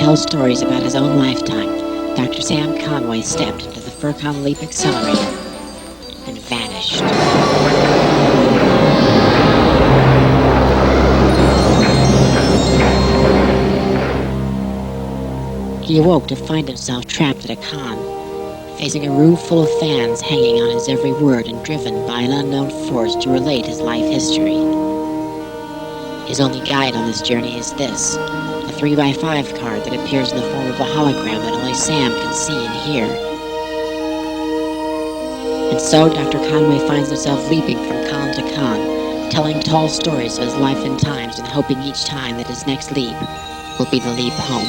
tell stories about his own lifetime, Dr. Sam Conway stepped into the Furcon Leap Accelerator and vanished. He awoke to find himself trapped at a con, facing a room full of fans hanging on his every word and driven by an unknown force to relate his life history. His only guide on this journey is this, a 3x5 card that appears in the form of a hologram that only Sam can see and hear. And so Dr. Conway finds himself leaping from con to con, telling tall stories of his life and times and hoping each time that his next leap will be the leap home.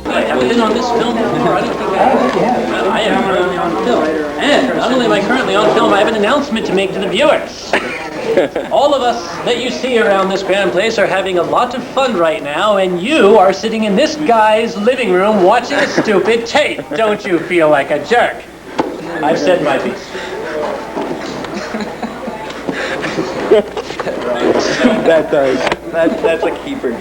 I haven't been on this film before. I don't think I am currently on film. And not only am I currently on film, I have an announcement to make to the viewers. All of us that you see around this grand place are having a lot of fun right now, and you are sitting in this guy's living room watching a stupid tape. Don't you feel like a jerk? I've said my piece. That does. That's a keeper.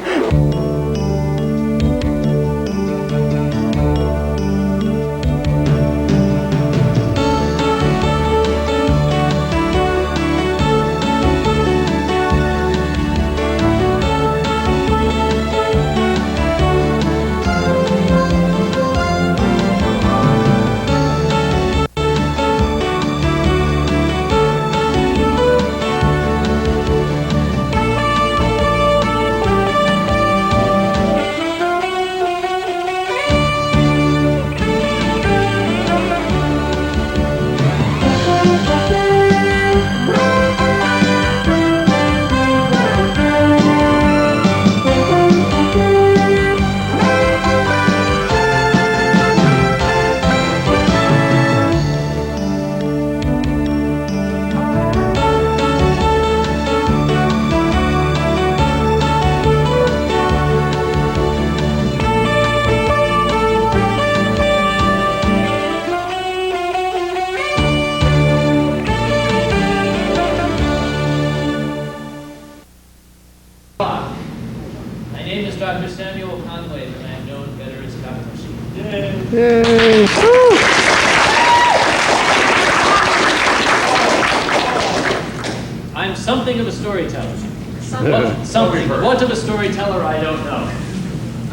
I'm something of a storyteller. Something. What of a storyteller, I don't know.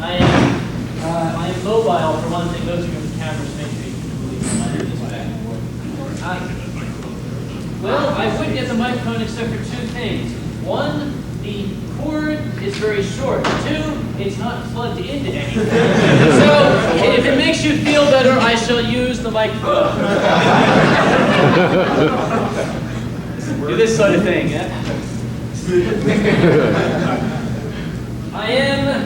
I am mobile, for one thing. Those of you with cameras make me believe my head is back and forth. Well, I would get the microphone except for two things. One, the cord is very short. Two, it's not plugged into anything. So, if it makes you feel better, I shall use the microphone. Do this sort of thing, yeah? I am,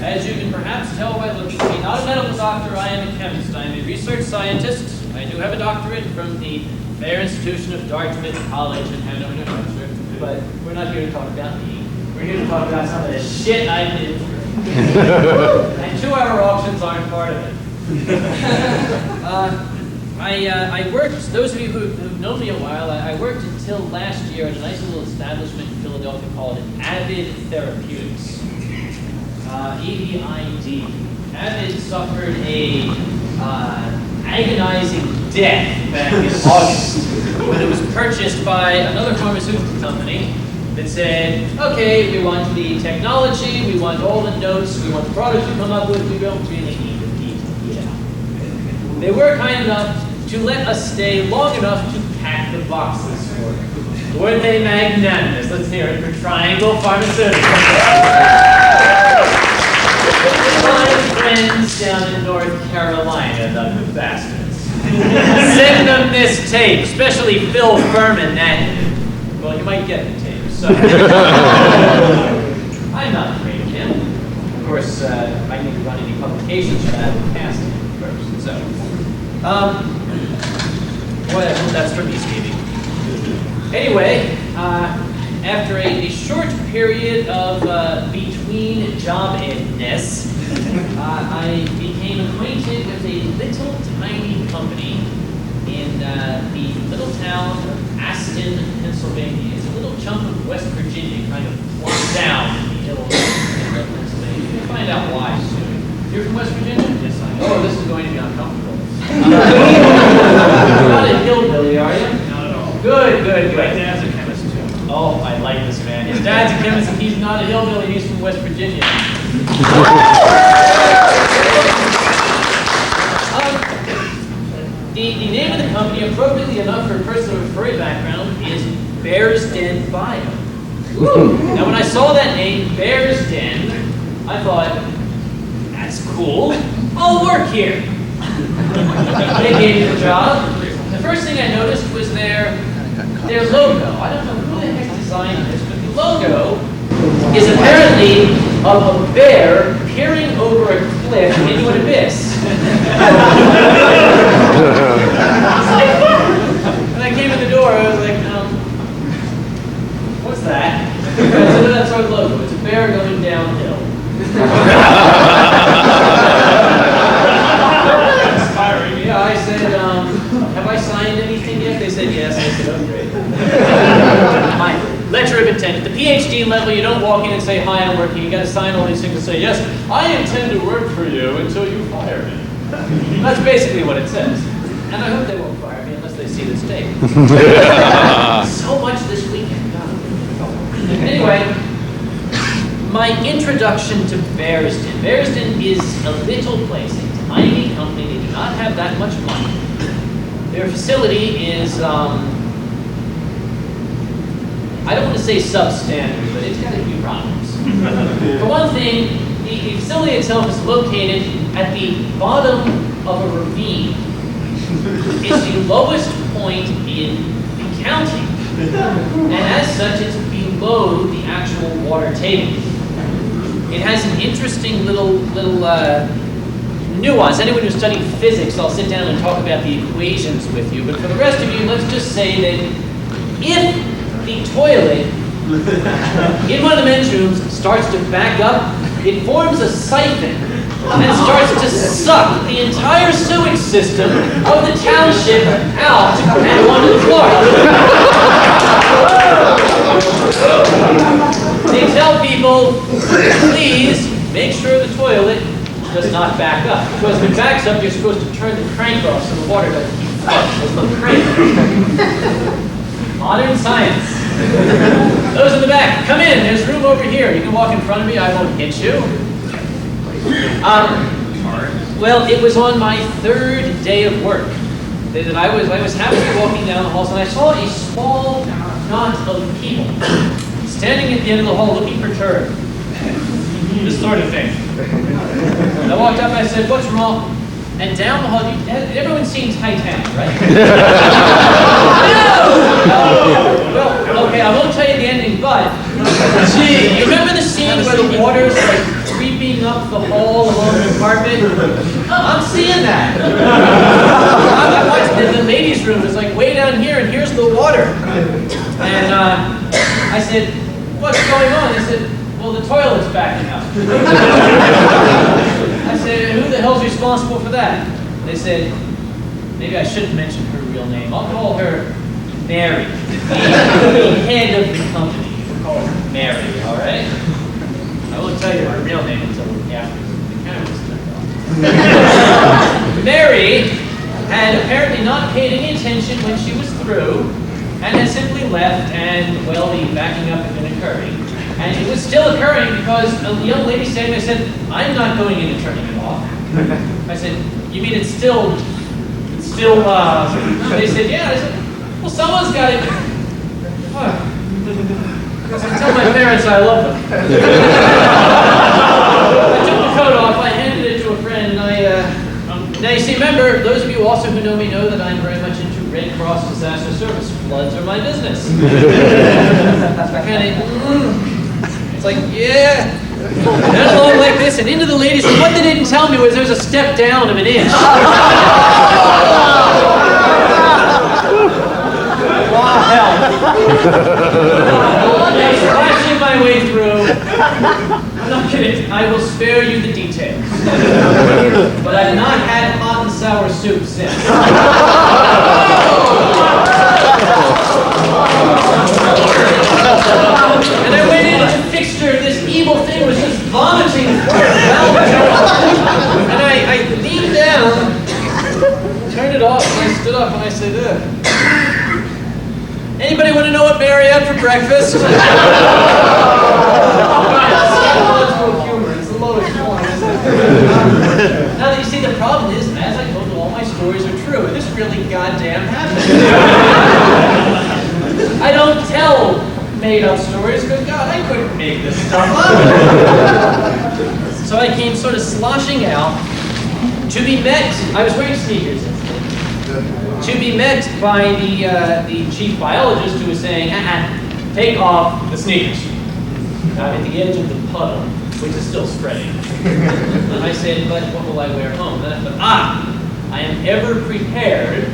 as you can perhaps tell by looking at me, not a medical doctor, I am a chemist. I am a research scientist. I do have a doctorate from the Fair Institution of Dartmouth College in Hanover, New Hampshire. But we're not here to talk about me. We're here to talk about some of the shit I did. And 2-hour auctions aren't part of it. I worked, those of you who've known me a while, I worked until last year at a nice little establishment in Philadelphia called Avid Therapeutics. AVID. Avid suffered a agonizing death back in August when it was purchased by another pharmaceutical company that said, okay, we want the technology, we want all the notes, we want the products you come up with, we don't really need the people. Yeah. They were kind enough to let us stay long enough to pack the boxes for them. Were they magnanimous? Let's hear it for Triangle Pharmaceuticals. My friends down in North Carolina, the bastards. Send them this tape, especially Phil Furman. Well, you might get the tape, so. I'm not afraid of him. Of course, I need to run any publications for that and cast him first, so. Well, that's for me, Stevie. Anyway, after a short period of between-job-edness, I became acquainted with a little tiny company in the little town of Aston, Pennsylvania. It's a little chunk of West Virginia kind of plunked down in the hills of Pennsylvania. We'll find out why soon. You're from West Virginia? Yes, I am. Oh, this is going to be uncomfortable. You're not a hillbilly, are you? Not at all. Good, good, good. My dad's a chemist, too. Oh, I like this man. His dad's a chemist, and he's not a hillbilly. He's from West Virginia. The name of the company, appropriately enough for a person with a furry background, is Bear's Den Bio. Now, when I saw that name, Bear's Den, I thought, that's cool. I'll work here. They gave me the job. The first thing I noticed was their logo. I don't know who the heck designed this, but the logo is apparently of a bear peering over a cliff into an abyss. When I came in the door, I was like, what's that? So that's our logo. It's a bear going downhill. Inspiring. Yeah, I said, have I signed anything yet? They said yes. I said, oh, great. My letter of intent. At the PhD level, you don't walk in and say, hi, I'm working. You got to sign all these things and say, yes, I intend to work for you until you fire me. That's basically what it says. And I hope they won't fire me unless they see this tape. So much this weekend. Anyway, my introduction to Bear's Den. Bear's Den is a little place, a tiny company. They do not have that much money. Their facility is, I don't want to say substandard, but it's got a few problems. For one thing, the facility itself is located at the bottom of a ravine. It's the lowest point in the county. And as such, it's below the actual water table. It has an interesting little nuance. Anyone who's studied physics, I'll sit down and talk about the equations with you. But for the rest of you, let's just say that if the toilet in one of the men's rooms starts to back up, it forms a siphon and starts to suck the entire sewage system of the township out and onto the floor. They tell people, please make sure the toilet does not back up. Because if it backs up, you're supposed to turn the crank off so the water doesn't keep flowing. There's no crank. Modern science. Those in the back, come in. There's room over here. You can walk in front of me. I won't hit you. Well, it was on my third day of work that I was happily walking down the halls, and I saw a small knot of people standing at the end of the hall looking perturbed. This sort of thing. I walked up and I said, what's wrong? And down the hall, everyone's seen Titanic, right? No! Well, okay, I won't tell you the ending, but, gee, you remember the scene where the water's like creeping up the hall along the carpet? I'm seeing that. I watched the ladies' room. It's like way down here, and here's the water. And I said, what's going on? They said, well, the toilet's backing up. I said, who the hell's responsible for that? They said, maybe I shouldn't mention her real name. I'll call her Mary, the head of the company. We'll call her Mary, all right? I won't tell you her real name until after the cameras turned off. Mary had apparently not paid any attention when she was through, and had simply left, and, well, the backing up had been occurring. And it was still occurring because a young lady standing there said, I'm not going in and turning it off. I said, you mean it's still, they said, yeah. I said, well, someone's got it. I tell my parents I love them. I took the coat off, I handed it to a friend, and now you see, remember, those of you also who know me know that I'm very much into Red Cross disaster service. Floods are my business. I kind of, it's like, yeah. Down along like this and into the ladies' room. What they didn't tell me was there was a step down of an inch. Hell. Splashing my way through. I'm not kidding. I will spare you the details. But I've not had hot and sour soup since. breakfast? Humor. It's the lowest form, isn't it? Now that you see, the problem is, as I told you, all my stories are true, and this really goddamn happened. I don't tell made-up stories, because God, I couldn't make this stuff up. So I came sort of sloshing out to be met. I was wearing sneakers. To be met by the chief biologist, who was saying, take off the sneakers. I'm at the edge of the puddle, which is still spreading. And I said, but what will I wear home? And I thought, I am ever prepared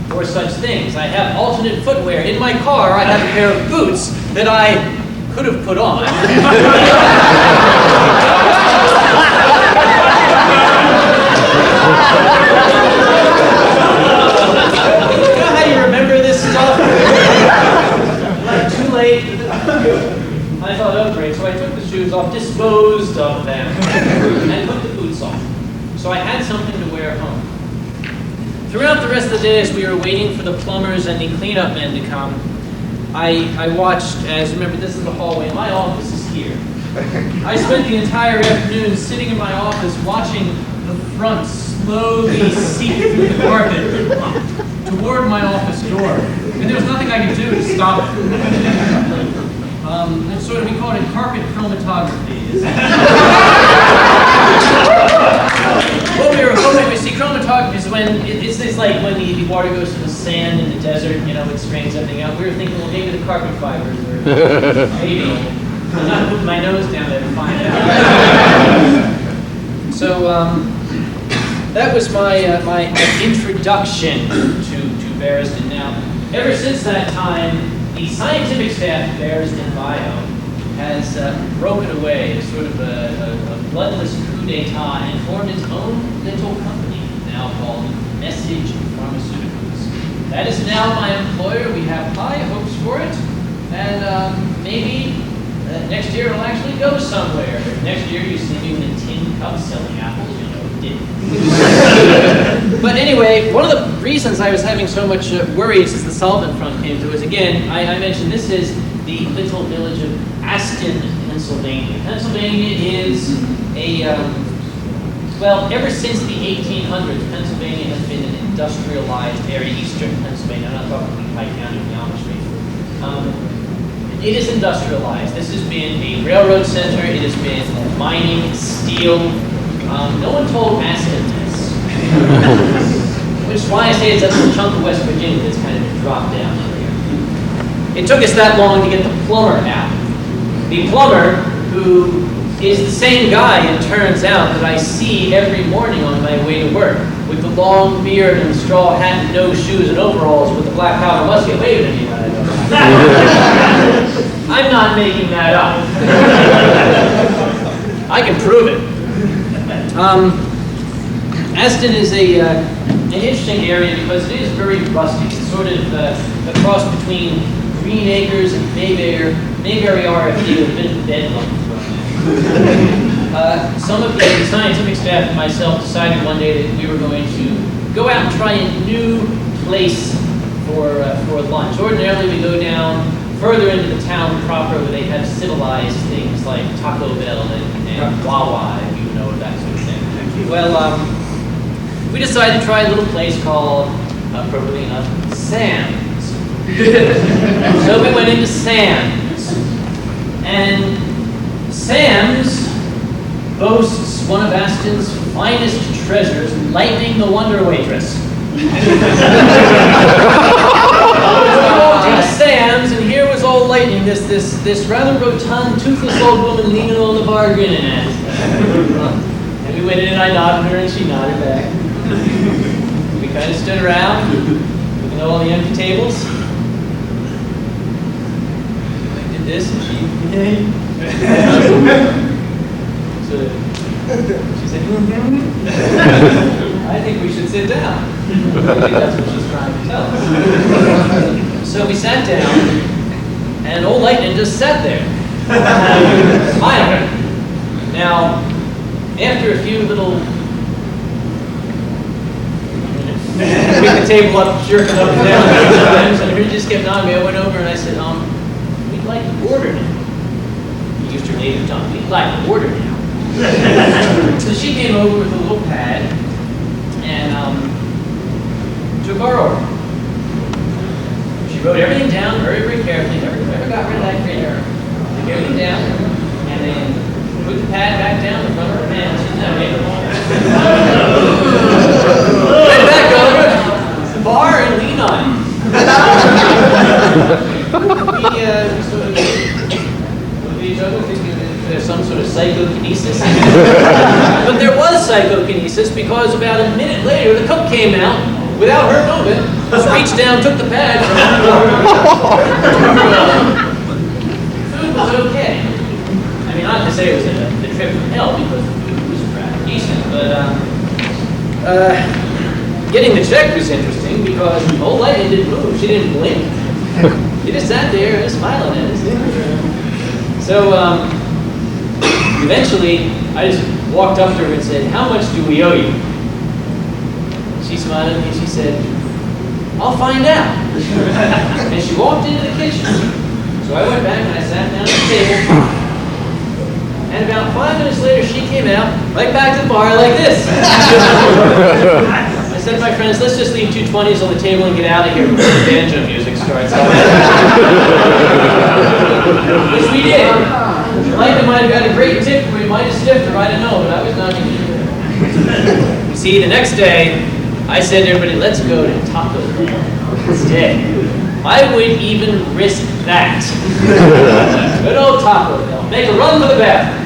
for such things. I have alternate footwear. In my car, I have a pair of boots that I could have put on. You know how you remember this stuff? Like, too late. I thought, oh great, so I took the shoes off, disposed of them, and put the boots on. So I had something to wear home. Throughout the rest of the day, as we were waiting for the plumbers and the cleanup men to come, I watched, as remember, this is the hallway, my office is here. I spent the entire afternoon sitting in my office watching the front slowly seep through the carpet toward my office door. And there was nothing I could do to stop it. It's sort of, we call it carpet chromatography. What we were hoping to see, chromatography is when, it's like when the water goes to the sand in the desert, you know, it strains everything out. We were thinking, well, maybe the carpet fibers, or maybe. I'm not putting my nose down there to find out. So, that was my my introduction to Barristan. Now, ever since that time, the scientific staff of Barristan Bio has broken away as sort of a bloodless coup d'etat and formed its own little company, now called Message Pharmaceuticals. That is now my employer. We have high hopes for it, and maybe next year it'll actually go somewhere. If next year you see me in a tin cup selling apples, you know it didn't. But anyway, one of the reasons I was having so much worry since the solvent front came to us, again, I mentioned this is the little village of Aston, Pennsylvania. Pennsylvania is well, ever since the 1800s, Pennsylvania has been an industrialized area, eastern Pennsylvania. I'm not talking about Pike County, the Amish people. It is industrialized. This has been a railroad center. It has been mining, steel. No one told Aston this. Which is why I say it's a little chunk of West Virginia that's kind of been dropped down here. It took us that long to get the plumber out. The plumber, who is the same guy, it turns out, that I see every morning on my way to work, with the long beard and straw hat and no shoes and overalls with the black powder musket. Wait a minute. I'm not making that up. I can prove it. Aston is an interesting area because it is very rustic. It's sort of a cross between Green Acres and Mayberry RFD with a bit of bedlam. Some of the scientific staff and myself decided one day that we were going to go out and try a new place for lunch. Ordinarily, we go down further into the town proper where they have civilized things like Taco Bell and Wawa, if you know that sort of thing. Well, we decided to try a little place called, appropriately enough, Sam's. So we went into Sam's, and Sam's boasts one of Aston's finest treasures, Lightning the Wonder Waitress. We walked into Sam's, and here was old Lightning, this rather rotund, toothless old woman leaning on the bar grinning at us. And we went in, and I nodded her, and she nodded back. We kind of stood around, looking at all the empty tables. I did this, and she, yay. So she said, I think we should sit down. I think that's what she's trying to tell us. So we sat down, and old Lightning just sat there, smiling. Now, after a few little pick the table up, jerking up and down, and her just kept on me, I went over and I said, we we'd like to order now. He used her native tongue. We'd like to order now. So she came over with a little pad and took our order. She wrote everything down very, very carefully. Never got rid of that grin. Took everything down and then put the pad back down in front of her pants. Went back over to the bar and leaned on it. We sort of looked at each other thinking that there's some sort of psychokinesis. But there was psychokinesis because about a minute later the cook came out without her knowing it, just reached down, took the pad from food was okay. I mean, not to say it was the trip from hell because the food was rather decent, but getting the check was interesting because the whole lady didn't move. She didn't blink. She just sat there and smiling at us. So eventually, I just walked up to her and said, "How much do we owe you?" She smiled at me and she said, "I'll find out." And she walked into the kitchen. So I went back and I sat down at the table. And about 5 minutes later, she came out, right back to the bar like this. I said to my friends, let's just leave 220s on the table and get out of here before the banjo music starts. Which we did. Micah might have got a great tip, we might have stiffed her, I don't know, but I was not going to do it. You see, the next day, I said to everybody, let's go to Taco Bell instead. I would even risk that. Good old Taco Bell. Make a run for the bathroom.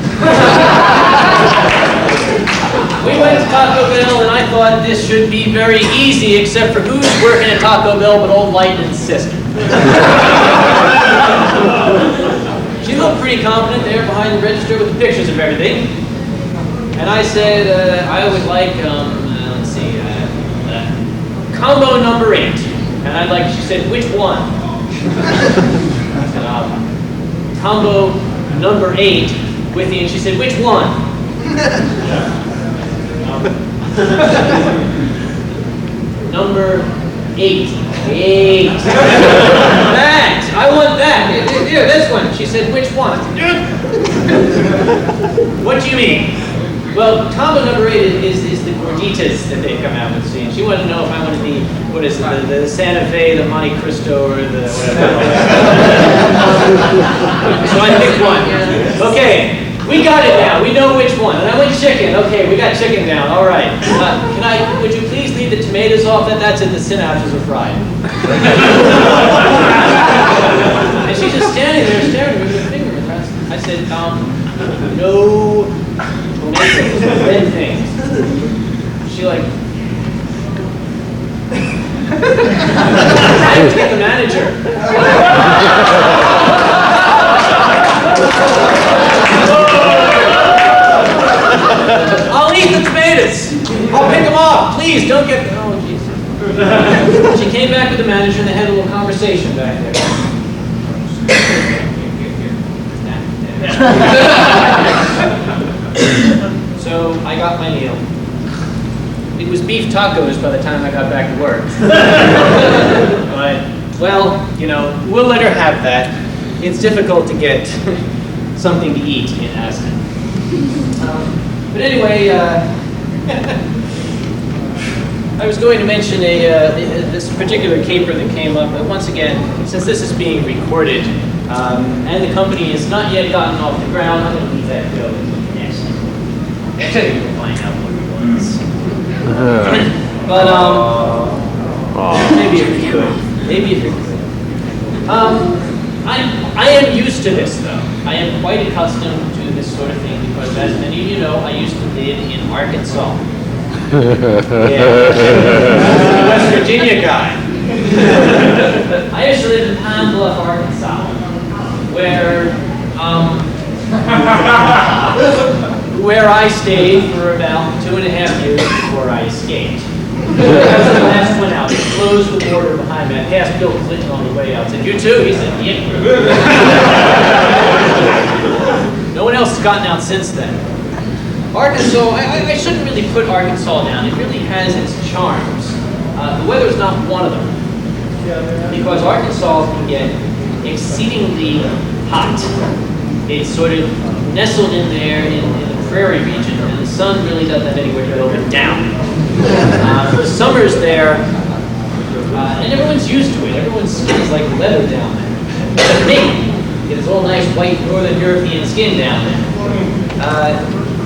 We went to Taco Bell and I thought this should be very easy except for who's working at Taco Bell but old Lightning's sister. She looked pretty confident there behind the register with the pictures of everything. And I said, I would like, let's see, combo number 8. And I'd like, she said, which one? I said, combo number 8 with you. And she said, which one? Number 8. 8. That! I want that. Here, this one. She said, which one? What do you mean? Well, combo number 8 is the gorditas that they come out with. See, and she wanted to know if I wanted the, what is it, the Santa Fe, the Monte Cristo, or the whatever. So I picked one. Okay, we got it now. We know which one. And I went chicken. Okay, we got chicken down. All right. Would you please leave the tomatoes off? That's it. The synapses are fried. And she's just standing there staring with her finger. I said, no tomatoes, red things. She like, I have to get the manager. I'll eat the tomatoes. I'll pick them off. Please don't get. Oh, jeez. She came back with the manager and they had a little conversation back there. So I got my meal. It was beef tacos by the time I got back to work. But, well, you know, we'll let her have that. It's difficult to get something to eat in Aston. But anyway, I was going to mention this particular caper that came up, but once again, since this is being recorded, and the company has not yet gotten off the ground, I'm going to leave that go. Actually, we'll find out what it was. But, maybe if you could. Maybe if you could. I am used to this, though. I am quite accustomed to this sort of thing because, as many of you know, I used to live in Arkansas. Yeah. West Virginia guy. I used to live in Pine Bluff, Arkansas, where I stayed for about 2.5 years before I escaped. Because the last one out, closed the border behind me. I passed Bill Clinton on the way out. I said, you too? He said, yeah. No one else has gotten out since then. Arkansas, I shouldn't really put Arkansas down. It really has its charms. The weather's not one of them. Because Arkansas can get exceedingly hot. It's sort of nestled in there in the prairie region, and the sun really doesn't have anywhere to go but down. The summers there, and everyone's used to it. Everyone's skin is like leather down there. Except me. It's all nice white northern European skin down there.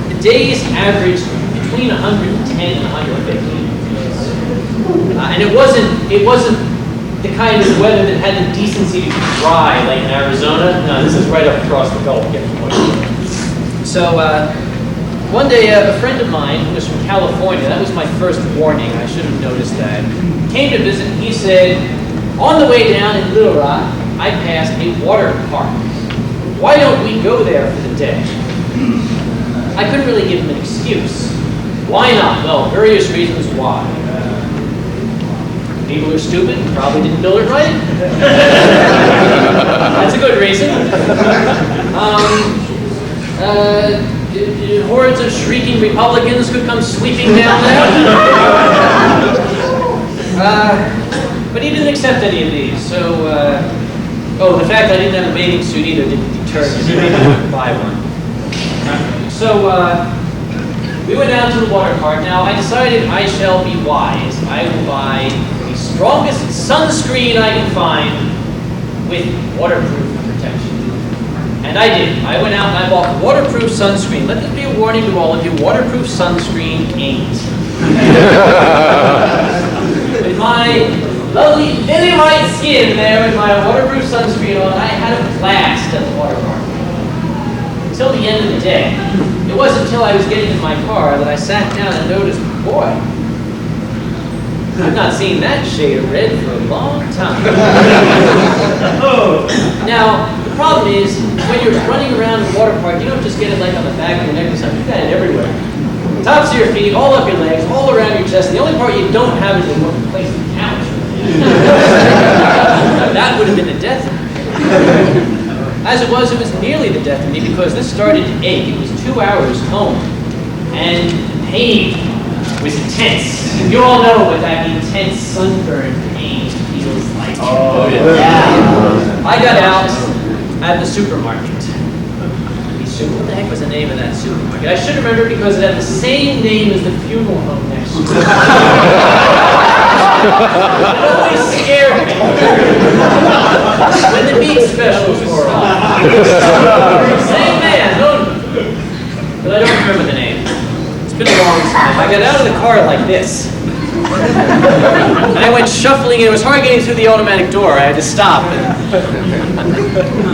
The days averaged between 110 and 115. And it wasn't the kind of weather that had the decency to be dry, like in Arizona. No, this is right up across the Gulf. Get the point. So one day, a friend of mine who was from California, that was my first warning, I should have noticed that, came to visit, and he said, on the way down in Little Rock, I passed a water park. Why don't we go there for the day? I couldn't really give him an excuse. Why not? Well, various reasons why. People are stupid, probably didn't build it right. That's a good reason. Hordes of shrieking Republicans could come sweeping down there. But he didn't accept any of these, so... the fact I didn't have a bathing suit either didn't deter me. He made me buy one. So, we went down to the water park. Now, I decided I shall be wise. I will buy the strongest sunscreen I can find with waterproof protection. And I did. I went out and I bought waterproof sunscreen. Let this be a warning to all of you, waterproof sunscreen ain't. With my lovely lily white skin there with my waterproof sunscreen on, I had a blast at the water park. Until the end of the day. It wasn't until I was getting in my car that I sat down and noticed, boy, I've not seen that shade of red for a long time. Now, the problem is, when you're running around the water park, you don't just get it like on the back of your neck or something, you've got it everywhere. Tops of your feet, all up your legs, all around your chest. The only part you don't have is the place to count. That would have been the death of me. As it was nearly the death of me because this started to ache. It was 2 hours home. And the pain was intense. You all know what that intense sunburn pain feels like. Oh, yeah. I got out at the supermarket. What the heck was the name of that supermarket? I should remember because it had the same name as the funeral home next to it. It always scared me when the meat specials were on. Same man, but I don't remember the name. It's been a long time. I got out of the car like this. And I went shuffling, and it was hard getting through the automatic door. I had to stop. And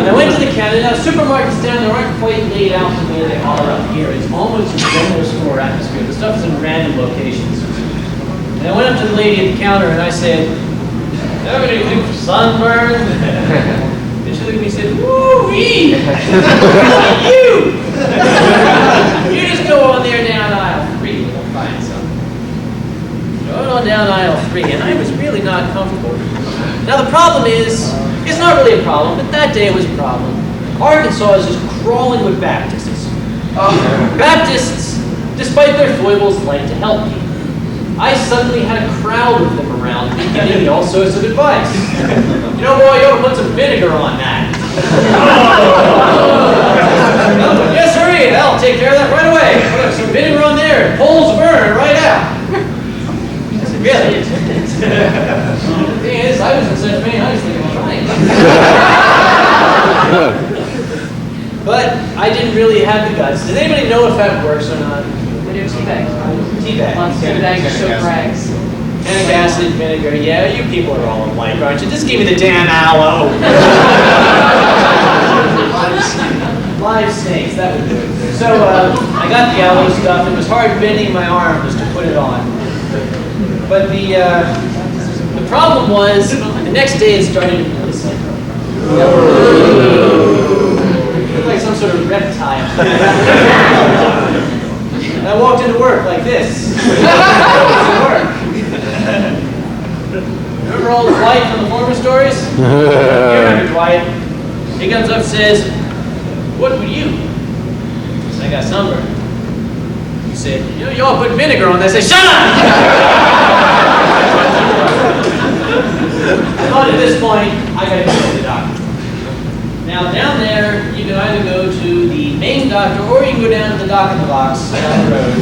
I went to the counter. Now, supermarkets down there aren't quite laid out the way they are up here. It's almost a general store atmosphere. The stuff is in random locations. And I went up to the lady at the counter, and I said, have anything for sunburn? And she looked at me and said, woo-wee! You! You just go on there down aisle 3 and we'll find something. Going on down aisle 3, and I was really not comfortable. Now the problem is, it's not really a problem, but that day it was a problem. Arkansas is just crawling with Baptists. Baptists, despite their foibles, like to help people. I suddenly had a crowd of them around me giving me all sorts of advice. You know, boy, you ought to put some vinegar on that. Yes, sir, I'll take care of that right away. Put some vinegar on there, it pulls the burner right out. I said, really? The thing is, I was in such pain, I was thinking of trying. But I didn't really have the guts. Does anybody know if that works or not? We do teabags. Teabags. Teabags are so rags. Panic acid, vinegar. Yeah, you people are all alike, aren't you? Just give me the damn aloe. Live snakes, that would do it. So I got the aloe stuff. It was hard bending my arm just to put it on. But the problem was, the next day it started to listen. It looked like some sort of reptile. And I walked into work like this. Remember all the Dwight from the former stories? You remember Dwight. He comes up and says, what would you? I said, I got sunburn. He said, you all put vinegar on that. I said, shut up! I thought at this point, I got to go to the doctor. Now down there, you can either go to the main doctor or you can go down to the doc in the box down the road.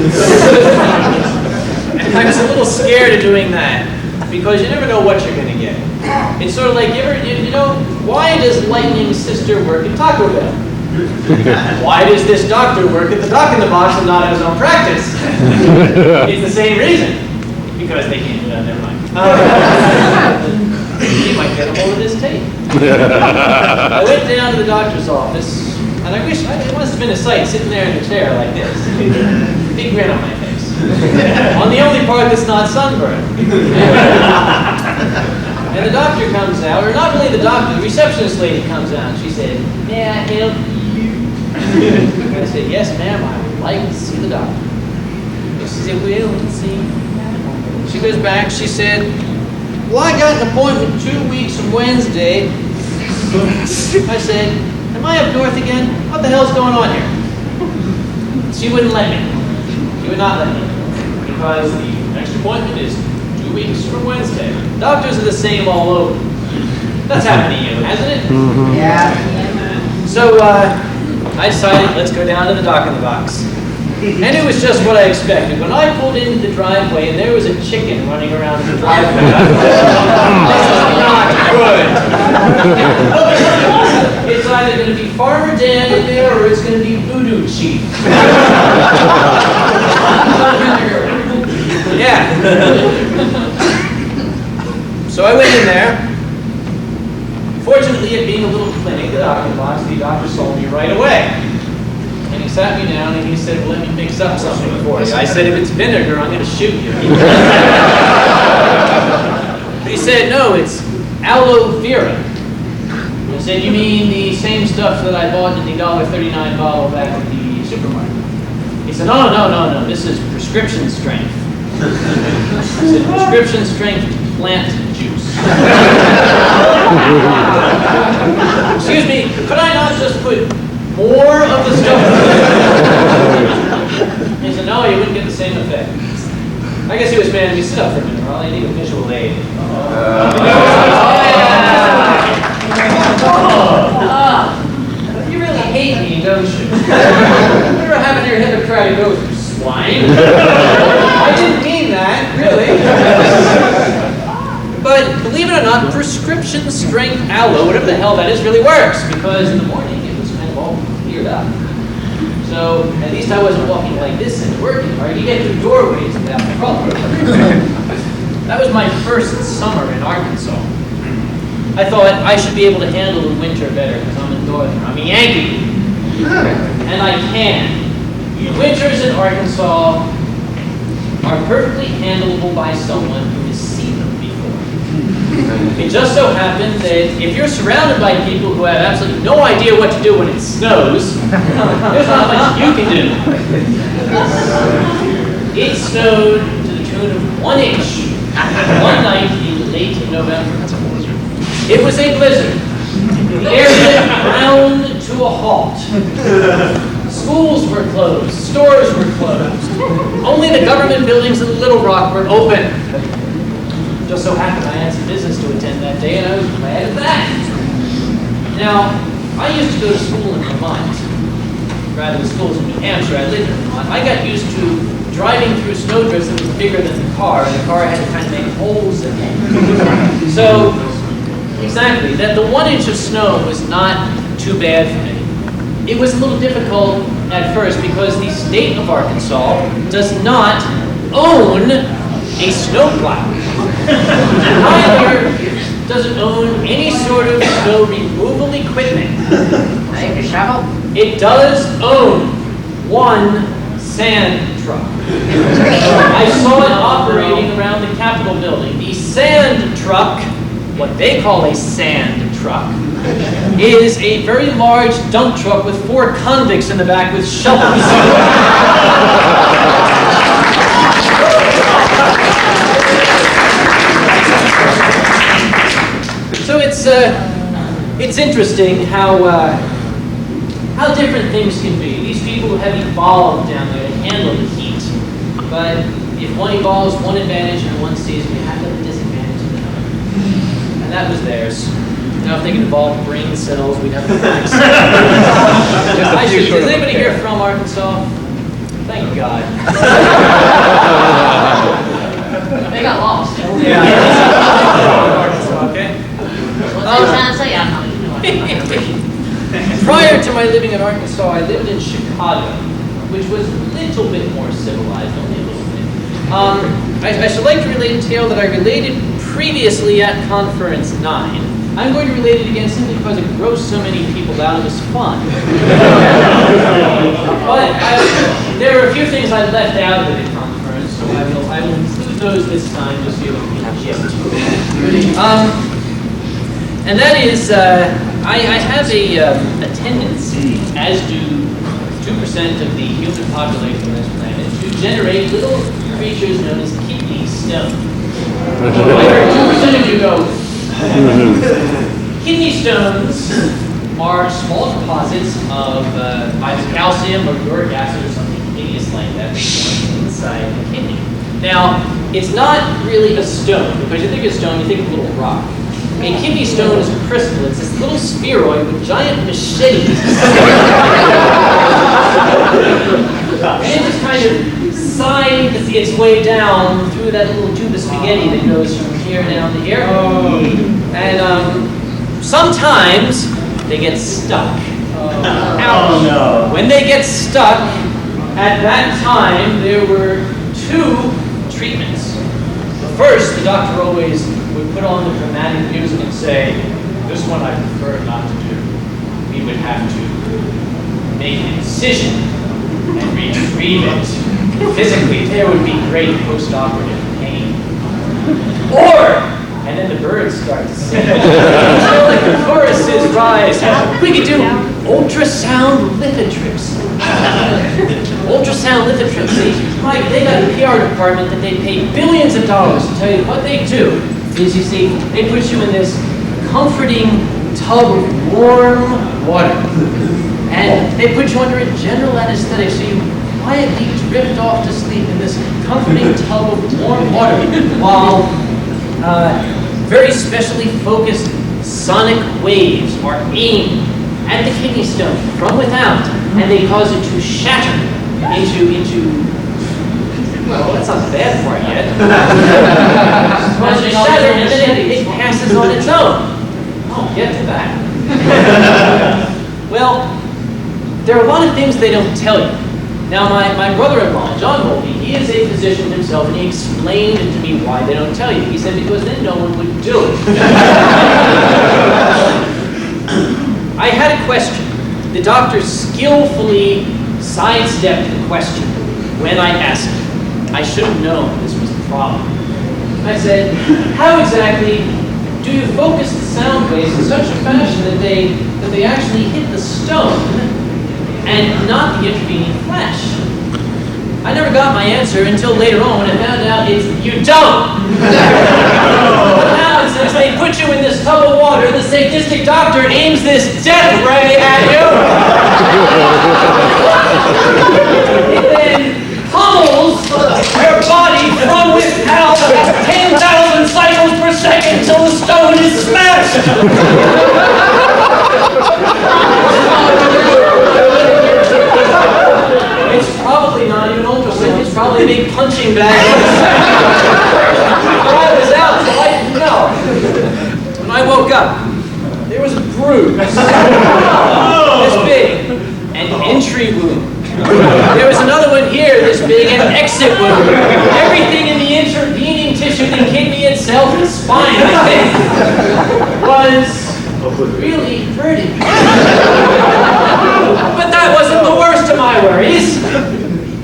And I was a little scared of doing that because you never know what you're going to get. It's sort of like, you know, why does Lightning's sister work at Taco Bell? Why does this doctor work at the doc in the box and not at his own practice? It's the same reason. Because they can't do that, never mind. You might get a hold of this tape. I went down to the doctor's office, and I wish, it must have been a sight sitting there in a chair like this. Big grin on my face. On the only part that's not sunburn. And the doctor comes out, or not really the doctor, the receptionist lady comes out, and she said, "May I help you?" And I said, "Yes, ma'am, I would like to see the doctor." She said, "Well, let's see." She goes back, she said, "Well, I got an appointment 2 weeks from Wednesday." I said, "Am I up north again? What the hell's going on here?" She wouldn't let me. She would not let me. Because the next appointment is 2 weeks from Wednesday. Doctors are the same all over. That's happened to you, hasn't it? Mm-hmm. Yeah. So I decided, let's go down to the doc in the box. And it was just what I expected. When I pulled into the driveway and there was a chicken running around in the driveway, I thought, this is not good. It's either going to be Farmer Dan in there or it's going to be Voodoo Chief. Yeah. So I went in there. Fortunately, it being a little clinic, the doctor box, the doctor saw me right away. And he sat me down and he said, "Well, let me mix up something for you." I said, "If it's vinegar, I'm going to shoot you." But he said, "No, it's aloe vera." I said, "You mean the same stuff that I bought in the $1.39 bottle back at the supermarket?" He said, "No, this is prescription strength." I said, "Prescription strength plant juice." Excuse me, could I not just put more of the stuff? He said, "No, you wouldn't get the same effect." I guess he was mad at me. Sit up for a minute, or I need a visual aid. You really hate me, don't you? Whatever happened to your Hippocratic oath, you swine? I didn't mean that, really. But believe it or not, prescription strength aloe, whatever the hell that is, really works. Because in the morning, it was kind of all cleared up. So at least I wasn't walking like this and working, right? You get through doorways without problem. That was my first summer in Arkansas. I thought I should be able to handle the winter better because I'm a northerner. I'm a Yankee. And I can. Winters in Arkansas are perfectly handleable by someone who has seen them before. It just so happens that if you're surrounded by people who have absolutely no idea what to do when it snows, there's not much you can do. It snowed to the tune of 1 inch one night in late November. It was a blizzard. The area ground to a halt. Schools were closed. Stores were closed. Only the government buildings in Little Rock were open. Just so happened I had some business to attend that day, and I was glad of that. Now, I used to go to school in Vermont. Rather than schools in New Hampshire, I lived in Vermont. I got used to driving through snowdrifts that was bigger than the car, and the car had to kind of make holes in it. So, exactly, that the 1 inch of snow was not too bad for me. It was a little difficult at first because the state of Arkansas does not own a snowplow. Neither does it own any sort of snow removal equipment. Like a shovel? It does own one sand truck. I saw it operating around the Capitol building. The sand truck, what they call a sand truck, is a very large dump truck with 4 convicts in the back with shovels. So it's interesting how different things can be. These people have evolved down there to handle the heat. But if one evolves one advantage in one season, you have to have a disadvantage in another. And that was theirs. Now, if they could evolve brain cells, we'd have a fix. Is anybody here from Arkansas? Thank God. They got lost. Yeah. Arkansas, okay. Prior to my living in Arkansas, I lived in Chicago, which was a little bit more civilized, only a little bit. I should like to relate a tale that I related previously at Conference 9. I'm going to relate it again simply because it grossed so many people out. It was fun. But there are a few things I left out of the conference, so I will include those this time just so you can get. And that is, I have a tendency, as do 2% of the human population on this planet, to generate little creatures known as kidney stones. I heard 2% of you go. Kidney stones are small deposits of either calcium or uric acid or something hideous like that inside the kidney. Now, it's not really a stone, because you think of a stone, you think of a little rock. A kidney stone is a crystal. It's this little spheroid with giant machetes. And it just kind of scythes its way down through that little tube of spaghetti that goes from here down to here. And sometimes they get stuck. Oh no. When they get stuck, at that time there were 2 treatments. The first, the doctor always would put on the dramatic music and say, this one I prefer not to do. We would have to make an incision and retrieve it. Physically, there would be great post-operative pain. Or, and then the birds start to sing. Until the choruses rise. We could do ultrasound lithotrips. Ultrasound lithotrips. They got a PR department that they pay billions of dollars to tell you what they do. Is, you see, they put you in this comforting tub of warm water. And they put you under a general anesthetic so you quietly drift off to sleep in this comforting tub of warm water while very specially focused sonic waves are aimed at the kidney stone from without, and they cause it to shatter into well, that's not the bad part yet. Cause it shatter, and then it passes on its own. I'll get to that. Well, there are a lot of things they don't tell you. Now, my brother-in-law, John Holby, he is a physician himself, and he explained to me why they don't tell you. He said, because then no one would do it. I had a question. The doctor skillfully sidestepped the question when I asked him. I should have known this was the problem. I said, how exactly do you focus the sound waves in such a fashion that they actually hit the stone and not the intervening flesh? I never got my answer until later on when I found out you don't. What happens is they put you in this tub of water, the sadistic doctor aims this death ray at you. It then pummels your body from without at 10,000 cycles per second until the stone is smashed. It's probably not even ultrasound. It's probably a big punching bag. But I was out, so I didn't know. When I woke up, there was a bruise. This big. An entry wound. There was another one here, this big, an exit wound. Everything in the intervening tissue, the kidney itself, the spine, I think, was really hurting. But that wasn't the worst of my worries,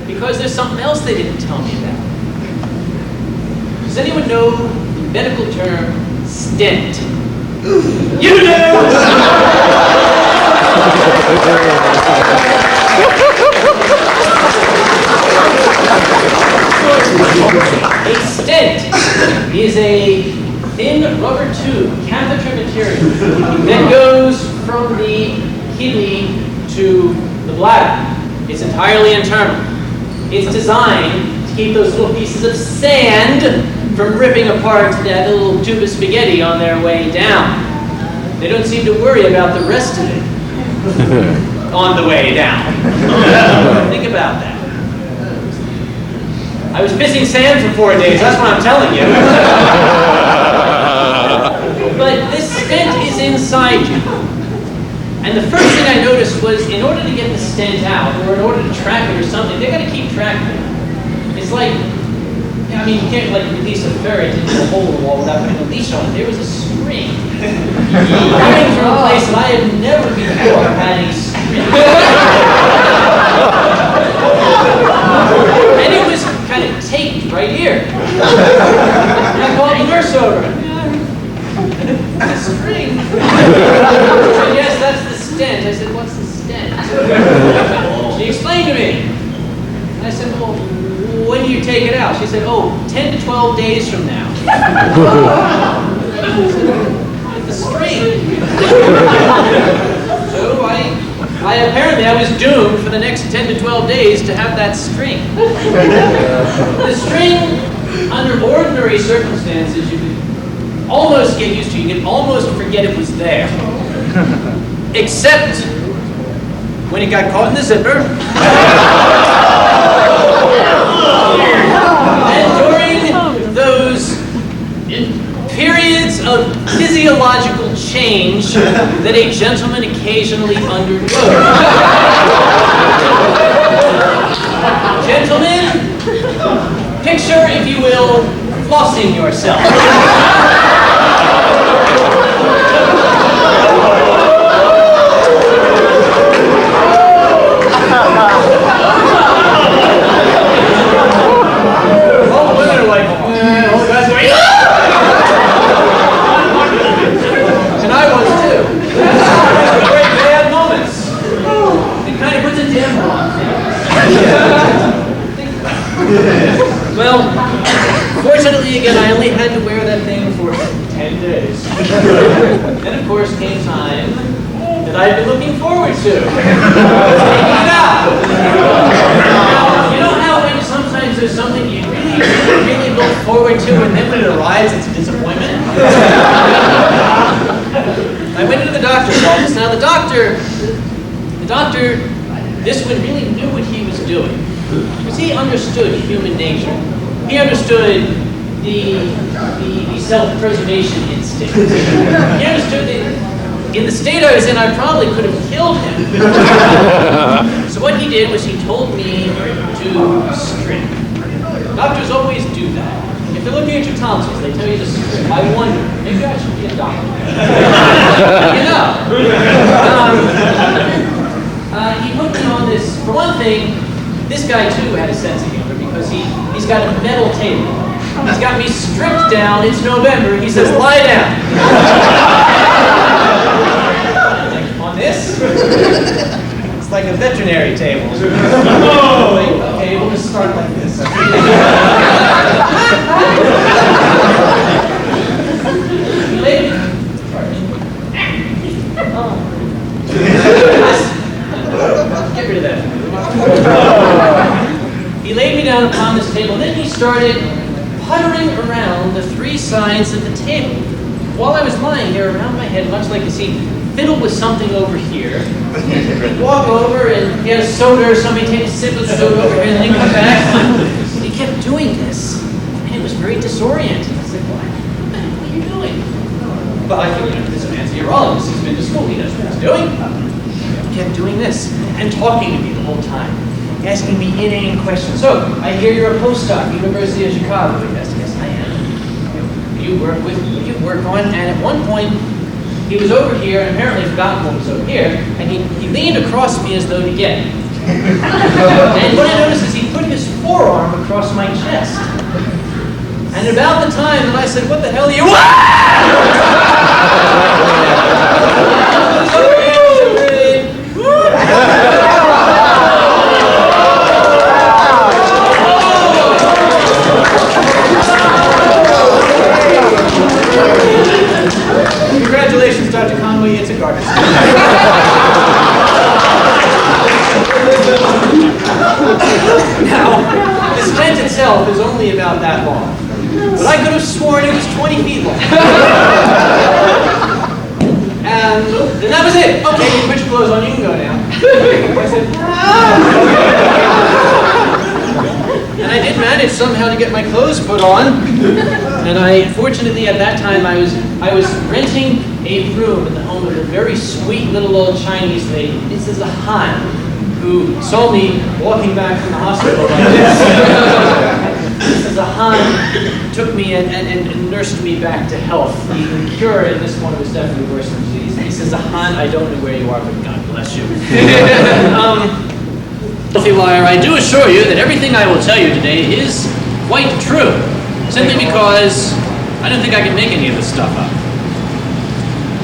because there's something else they didn't tell me about. Does anyone know the medical term stent? You do! A stent is a thin rubber tube, catheter material, that goes from the kidney to the bladder. It's entirely internal. It's designed to keep those little pieces of sand from ripping apart that little tube of spaghetti on their way down. They don't seem to worry about the rest of it on the way down. Think about that. I was missing sand for 4 days, that's what I'm telling you. But this stent is inside you. And the first thing I noticed was, in order to get the stent out, or in order to track it or something, they gotta keep track of it. It's like, I mean, you can't like release a ferret into a hole in the wall without putting a leash on it. There was a string running from a place that I had never before had a string. And it was kind of taped right here. And I called the nurse over. The string. She said, yes, that's the stent. I said, what's the stent? She explained to me. And I said, well, when do you take it out? She said, oh, 10 to 12 days from now. With the string. So I apparently I was doomed for the next 10 to 12 days to have that string. The string, under ordinary circumstances, you could almost get used to. You could almost forget it was there. Except when it got caught in the zipper. And during those periods of physiological change that a gentleman occasionally undergoes. Gentlemen, picture, if you will, flossing yourself. All the women are like, all the guys are like, and I was too. Very bad moments. It kind of puts a damper on things. Well, fortunately, again, I only had to wear that thing for 10 days. Then, of course, came time that I've been looking forward to. Taking it out. You know how when sometimes there's something you really look forward to, and then when it arrives, it's a disappointment? I went into the doctor's office. Now, the doctor, this one really knew what he was doing. Because he understood human nature. He understood the self-preservation instinct. He understood that in the state I was in, I probably could have killed him. So what he did was he told me to strip. Doctors always do that. If they're looking at your tonsils, they tell you to strip. I wonder, maybe I should be a doctor. You know. He put me on this, for one thing, this guy too had a sense of humor because he's got a metal table. He's got me stripped down, it's November, he says, lie down. Like, on this? It's like a veterinary table. Okay, we'll just start like this. Get rid of that. He laid me down upon this table, and then he started puttering around the three sides of the table. While I was lying there around my head, much like you see, fiddle with something over here. He'd walk over and he had a soda or something, take a sip of the soda over here, and then he'd come back. And he kept doing this, and it was very disorienting. I said, what the heck are you doing? But I figured, this man's a urologist, he's been to school, he knows what he's doing. He kept doing this and talking to me the whole time, asking me inane questions. So, I hear you're a postdoc at the University of Chicago. Yes, I am. You work on, and at one point, he was over here, and apparently forgotten what was over here, and he leaned across me as though to get it. And what I noticed is he put his forearm across my chest. And about the time that I said, what the hell are you? Congratulations, Dr. Conway, it's a garbage. Now, the stent itself is only about that long, but I could have sworn it was 20 feet long. said, okay, you put your clothes on, you can go now. I said, and I did manage somehow to get my clothes put on. And fortunately at that time, I was renting a room in the home of a very sweet little old Chinese lady, Mrs. Han, who saw me walking back from the hospital like this. Mrs. Han took me and nursed me back to health. The cure at this point was definitely worse than disease. Mrs. Han, I don't know where you are, but God bless you. Filthy liar, I do assure you that everything I will tell you today is quite true, simply because I don't think I can make any of this stuff up.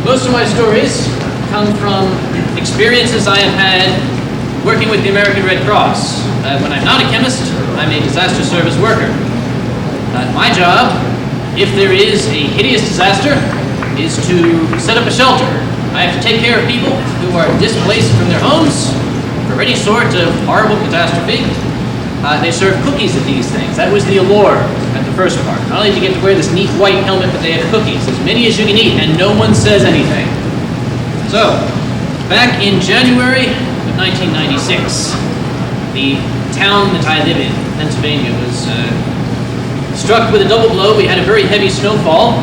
Most of my stories come from experiences I have had working with the American Red Cross. When I'm not a chemist, I'm a disaster service worker. My job, if there is a hideous disaster, is to set up a shelter. I have to take care of people who are displaced from their homes for any sort of horrible catastrophe. They serve cookies at these things. That was the allure at the first part. Not only do you get to wear this neat white helmet, but they have cookies, as many as you can eat, and no one says anything. So, back in January of 1996, the town that I live in, Pennsylvania, was struck with a double blow. We had a very heavy snowfall,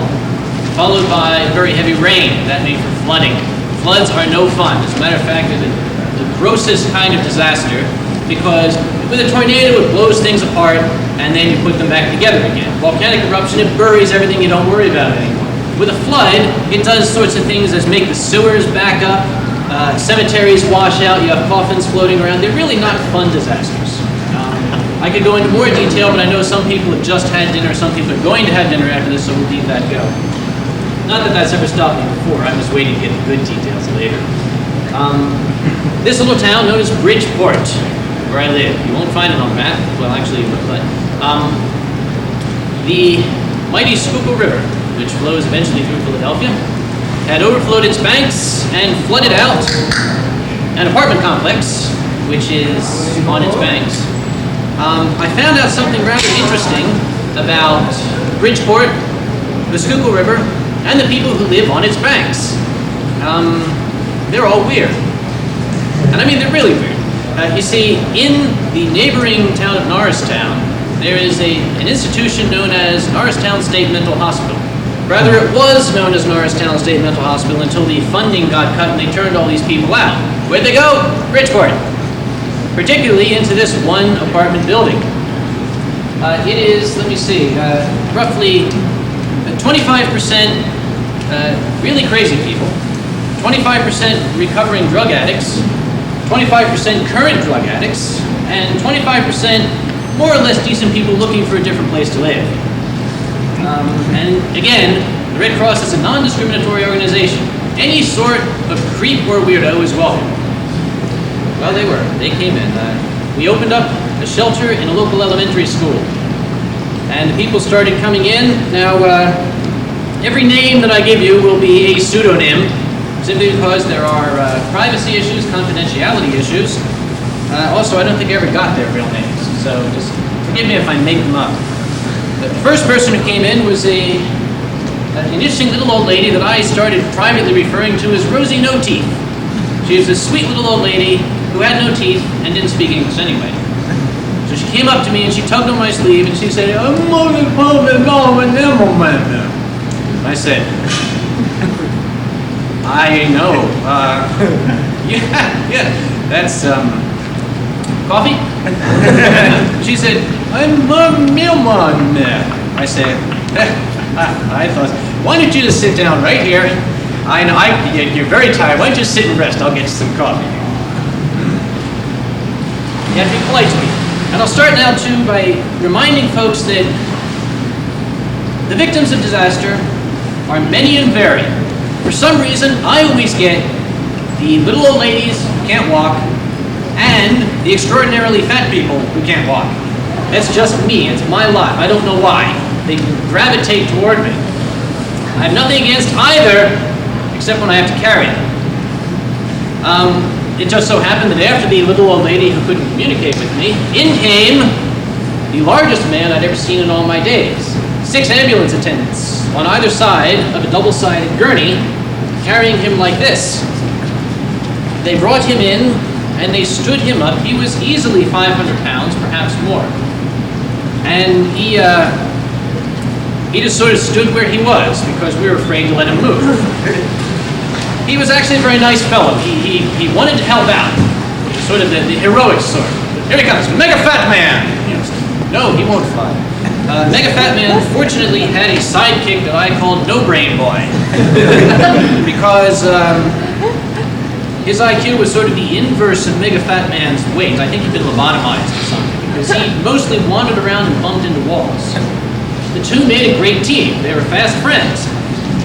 followed by very heavy rain. That made for flooding. Floods are no fun. As a matter of fact, they're the grossest kind of disaster, because with a tornado, it blows things apart, and then you put them back together again. Volcanic eruption, it buries everything, you don't worry about it anymore. With a flood, it does sorts of things as make the sewers back up, cemeteries wash out, you have coffins floating around. They're really not fun disasters. I could go into more detail, but I know some people have just had dinner, some people are going to have dinner after this, so we'll leave that go. Not that that's ever stopped me before, I'm just waiting to get the good details later. This little town known as Bridgeport, where I live. You won't find it on the map. Well, actually, but the mighty Schuylkill River, which flows eventually through Philadelphia, had overflowed its banks and flooded out an apartment complex, which is on its banks. I found out something rather interesting about Bridgeport, the Schuylkill River, and the people who live on its banks. They're all weird. And I mean, they're really weird. You see, in the neighboring town of Norristown, there is an institution known as Norristown State Mental Hospital. Rather, it was known as Norristown State Mental Hospital until the funding got cut and they turned all these people out. Where'd they go? Bridgeport. Particularly into this one apartment building. It is, let me see, roughly 25% really crazy people, 25% recovering drug addicts, 25% current drug addicts, and 25% more or less decent people looking for a different place to live. And again, the Red Cross is a non-discriminatory organization. Any sort of creep or weirdo is welcome. Well, they came in. We opened up a shelter in a local elementary school. And the people started coming in. Now, every name that I give you will be a pseudonym, simply because there are privacy issues, confidentiality issues. Also, I don't think I ever got their real names, so just forgive me if I make them up. The first person who came in was an interesting little old lady that I started privately referring to as Rosie No Teeth. She was a sweet little old lady who had no teeth and didn't speak English anyway. So she came up to me and she tugged on my sleeve and she said, I said, I know. Yeah, that's coffee? She said, I'm a mailman. I said, I thought, why don't you just sit down right here? I know, you're very tired. Why don't you sit and rest? I'll get you some coffee. You have to be polite to me. And I'll start now, too, by reminding folks that the victims of disaster are many and varied. For some reason, I always get the little old ladies who can't walk and the extraordinarily fat people who can't walk. That's just me. It's my lot. I don't know why. They gravitate toward me. I have nothing against either, except when I have to carry them. It just so happened that after the little old lady who couldn't communicate with me, in came the largest man I'd ever seen in all my days. 6 ambulance attendants on either side of a double-sided gurney, carrying him like this. they brought him in, and they stood him up. He was easily 500 pounds, perhaps more. And he just sort of stood where he was, because we were afraid to let him move. He was actually a very nice fellow. He wanted to help out. Sort of the heroic sort. Here he comes, Mega Fat Man! No, he won't fly. Mega Fat Man fortunately had a sidekick that I called No Brain Boy. Because his IQ was sort of the inverse of Mega Fat Man's weight. I think he'd been lobotomized or something. Because he mostly wandered around and bumped into walls. The two made a great team. They were fast friends.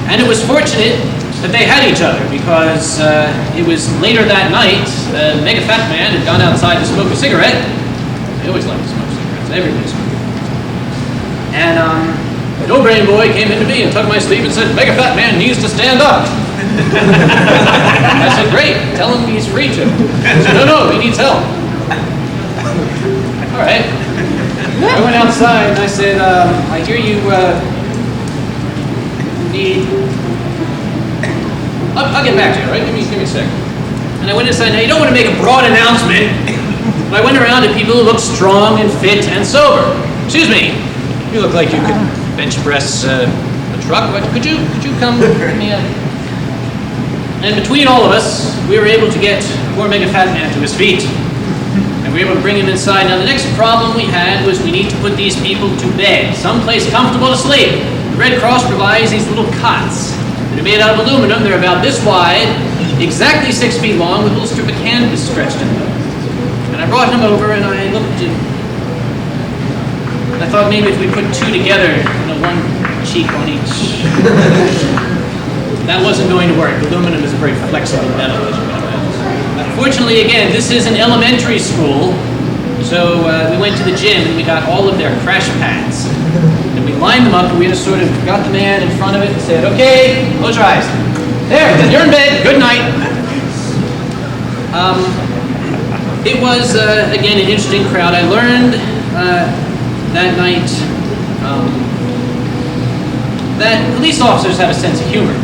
And it was fortunate that they had each other, because it was later that night, Mega Fat Man had gone outside to smoke a cigarette. They always like to smoke cigarettes. Everybody smokes. And No Brain Boy came into me and tugged my sleeve and said, Mega Fat Man needs to stand up. I said, great, tell him he's free to. He said, no, he needs help. All right. I went outside and I said, I hear you need... I'll get back to you, all right? Give me a sec. And I went inside. Now, you don't want to make a broad announcement, but I went around to people who looked strong and fit and sober. Excuse me, you look like you could bench press a truck. Could you come give me a... And between all of us, we were able to get poor Mega Fat Man to his feet. And we were able to bring him inside. Now, the next problem we had was we need to put these people to bed, someplace comfortable to sleep. The Red Cross provides these little cots. They're made out of aluminum. They're about this wide, exactly 6 feet long, with a little strip of canvas stretched in them. And I brought him over, and I looked at him. I thought maybe if we put two together, one cheek on each. That wasn't going to work. Aluminum is a very flexible metal, as you can imagine. Unfortunately, again, this is an elementary school, so we went to the gym, and we got all of their crash pads. And we lined them up, and we just sort of got the man in front of it and said, okay, close your eyes. There, you're in bed, good night. It was, again, an interesting crowd. I learned that night that police officers have a sense of humor,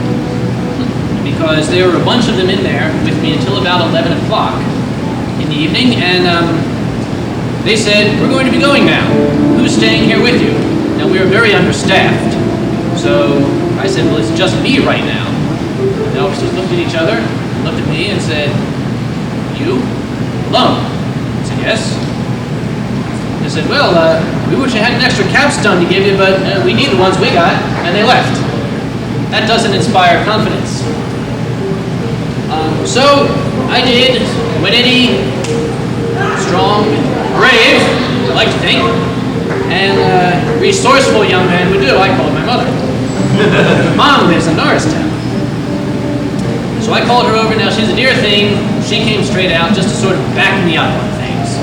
because there were a bunch of them in there with me until about 11 o'clock in the evening, and they said, we're going to be going now. Who's staying here with you? Now, we were very understaffed, so I said, well, it's just me right now. And the officers looked at each other, looked at me, and said, you? Alone? I said, yes. They said, well, we wish I had an extra capstone to give you, but we need the ones we got, and they left. That doesn't inspire confidence. So I did what any strong, brave, I like to think, and resourceful young man would do. I called my mother. Mom lives in Norristown. So I called her over. Now, she's a dear thing. She came straight out just to sort of back me up on things.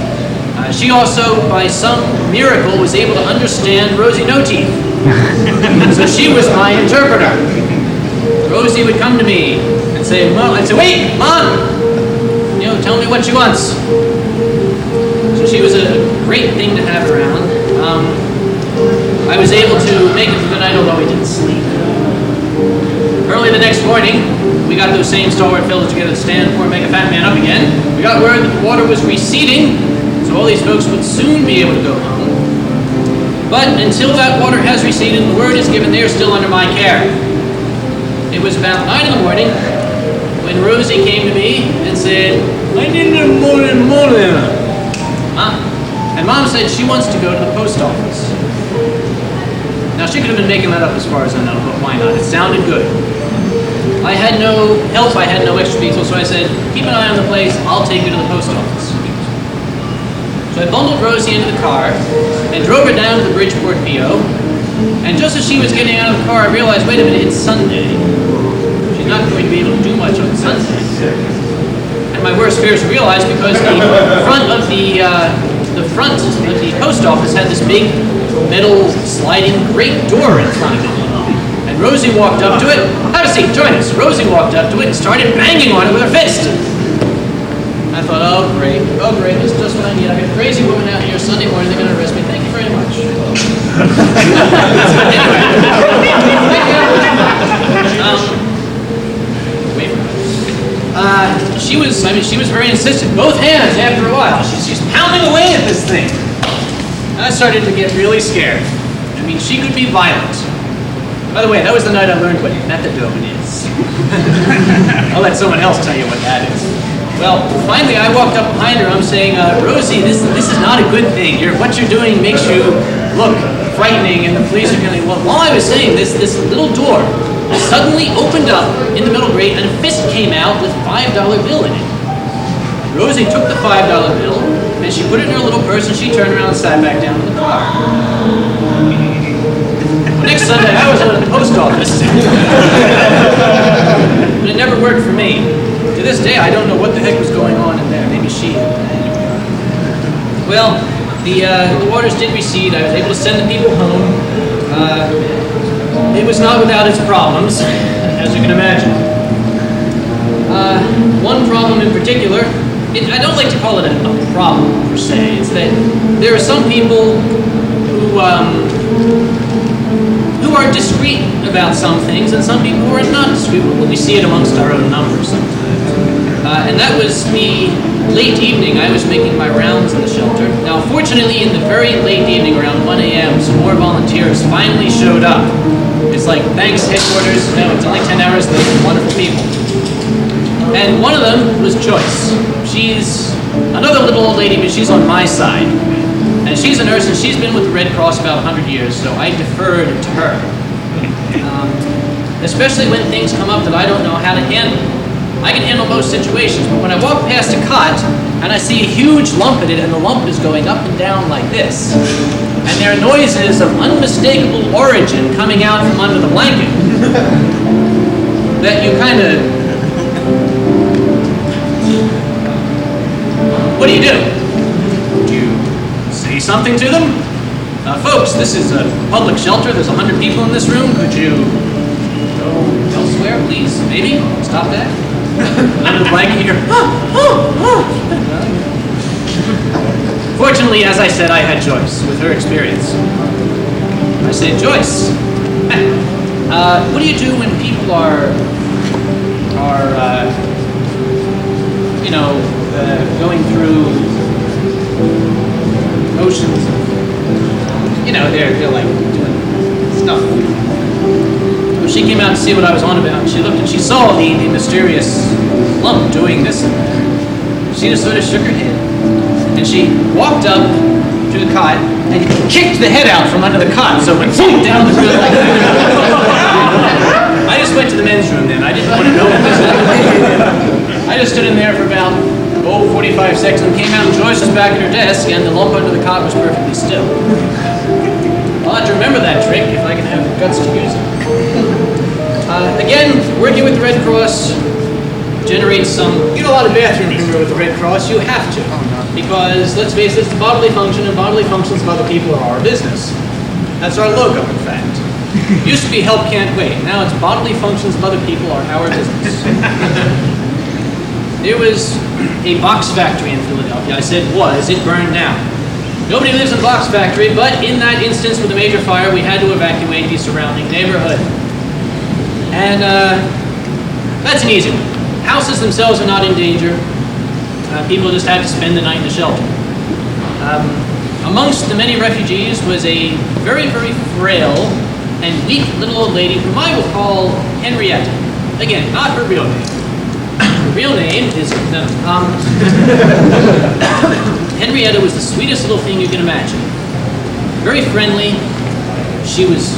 She also, by some miracle, was able to understand Rosie No Teeth. So she was my interpreter. Rosie would come to me and say, Mom, I'd say, wait, Mom! Tell me what she wants. So she was a great thing to have around. I was able to make it through the night, although we didn't sleep. Early the next morning, we got those same stalwart fellows together to stand poor Mega Fat Man up again. We got word that the water was receding, so all these folks would soon be able to go home. But until that water has receded, the word is given they're still under my care. It was about 9 in the morning when Rosie came to me and said, I need a morning. And Mom said she wants to go to the post office. Now, she could have been making that up as far as I know, but why not? It sounded good. I had no help, I had no extra people, so I said, keep an eye on the place, I'll take you to the post office. So I bundled Rosie into the car and drove her down to the Bridgeport PO. And just as she was getting out of the car, I realized, wait a minute, it's Sunday. She's not going to be able to do much on Sunday. And my worst fears were realized because the front of the post office had this big metal sliding grate door in front of it. And Rosie walked up to it. Have a seat, join us. Rosie walked up to it and started banging on it with her fist. I thought, oh great, this is just what I need. I got a crazy woman out here Sunday morning, they're going to arrest me. Thank you very much. she was very insistent. Both hands after a while. She's pounding away at this thing. And I started to get really scared. I mean, she could be violent. By the way, that was the night I learned what methadone is. I'll let someone else tell you what that is. Well, finally I walked up behind her. I'm saying, Rosie, this is not a good thing. What you're doing makes you look frightening, and the police are going to... Well, while I was saying this little door suddenly opened up in the middle grate, and a fist came out with a $5 bill in it. Rosie took the $5 bill, and she put it in her little purse, and she turned around and sat back down in the car. Next Sunday, I was out at the post office. But it never worked for me. To this day, I don't know what the heck was going on in there. Maybe she... Well, the waters did recede. I was able to send the people home. It was not without its problems, as you can imagine. One problem in particular, I don't like to call it a problem per se. It's that there are some people who are discreet about some things, and some people who are not discreet. We see it amongst our own numbers sometimes. And that was the late evening. I was making my rounds in the shelter. Now, fortunately, in the very late evening, around 1 a.m., some more volunteers finally showed up. It's like, thanks, headquarters. No, it's only 10 hours late. Wonderful people. And one of them was Joyce. She's another little old lady, but she's on my side. And she's a nurse, and she's been with the Red Cross about 100 years, so I deferred to her. Especially when things come up that I don't know how to handle. I can handle most situations, but when I walk past a cot and I see a huge lump in it, and the lump is going up and down like this, and there are noises of unmistakable origin coming out from under the blanket, that you kind of... What do? Do you say something to them? Folks, this is a public shelter. There's 100 people in this room. Could you go elsewhere, please? Maybe? Stop that? Under the blanket, you hear, Fortunately, as I said, I had Joyce with her experience. I said, Joyce, what do you do when people are going through motions of, they're like doing stuff. Well, she came out to see what I was on about, and she looked and she saw the mysterious lump doing this. She just sort of shook her head, and she walked up to the cot and kicked the head out from under the cot, so it went down the good like that. I just went to the men's room then. I didn't want to know what was happening. I just stood in there for about 45 seconds and came out, and Joyce was back at her desk, and the lump under the cot was perfectly still. I'll have to remember that trick if I can have the guts to use it. Again, working with the Red Cross generates some... You get a lot of bathroom humor with the Red Cross. You have to. Because, let's face it, it's the bodily function, and bodily functions of other people are our business. That's our logo, in fact. It used to be help can't wait. Now it's bodily functions of other people are our business. There was a box factory in Philadelphia. I said was. It burned down. Nobody lives in a box factory, but in that instance with a major fire, we had to evacuate the surrounding neighborhood. And that's an easy one. Houses themselves are not in danger. People just had to spend the night in the shelter. Amongst the many refugees was a very, very frail and weak little old lady whom I will call Henrietta. Again, not her real name. Her real name is... Henrietta was the sweetest little thing you can imagine. Very friendly. She was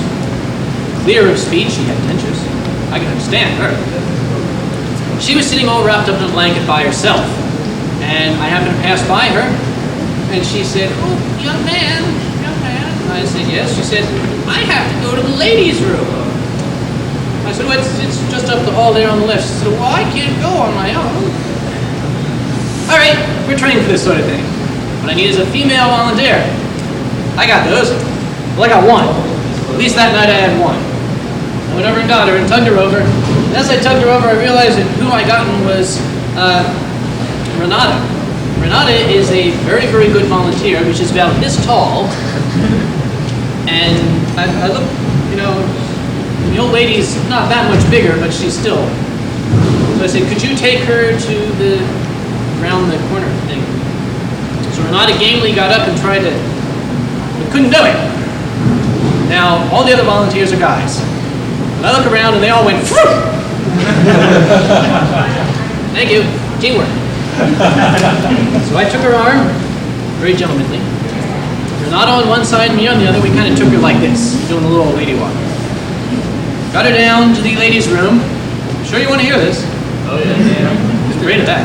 clear of speech. She had dentures. I can understand her. She was sitting all wrapped up in a blanket by herself. And I happened to pass by her. And she said, "Oh, young man. And I said, "Yes." She said, "I have to go to the ladies' room." I said, "Well, it's just up the hall there on the left." She said, "Well, I can't go on my own." All right, we're trained for this sort of thing. What I need is a female volunteer. I got those. Well, I got one. At least that night I had one. I went over and got her and tugged her over. And as I tugged her over, I realized that who I gotten was Renata. Renata is a very, very good volunteer, which is about this tall. And I look, the old lady's not that much bigger, but she's still So I said, could you take her to the, around the corner thing? So Renata gamely got up and tried to, but couldn't do it. Now, all the other volunteers are guys. And I look around and they all went, phew! Thank you, teamwork. So I took her arm, very gentlemanly. Renata on one side and me on the other, we kind of took her like this, doing a little old lady walk. Got her down to the ladies' room. Sure you want to hear this? Oh yeah. Just great at that.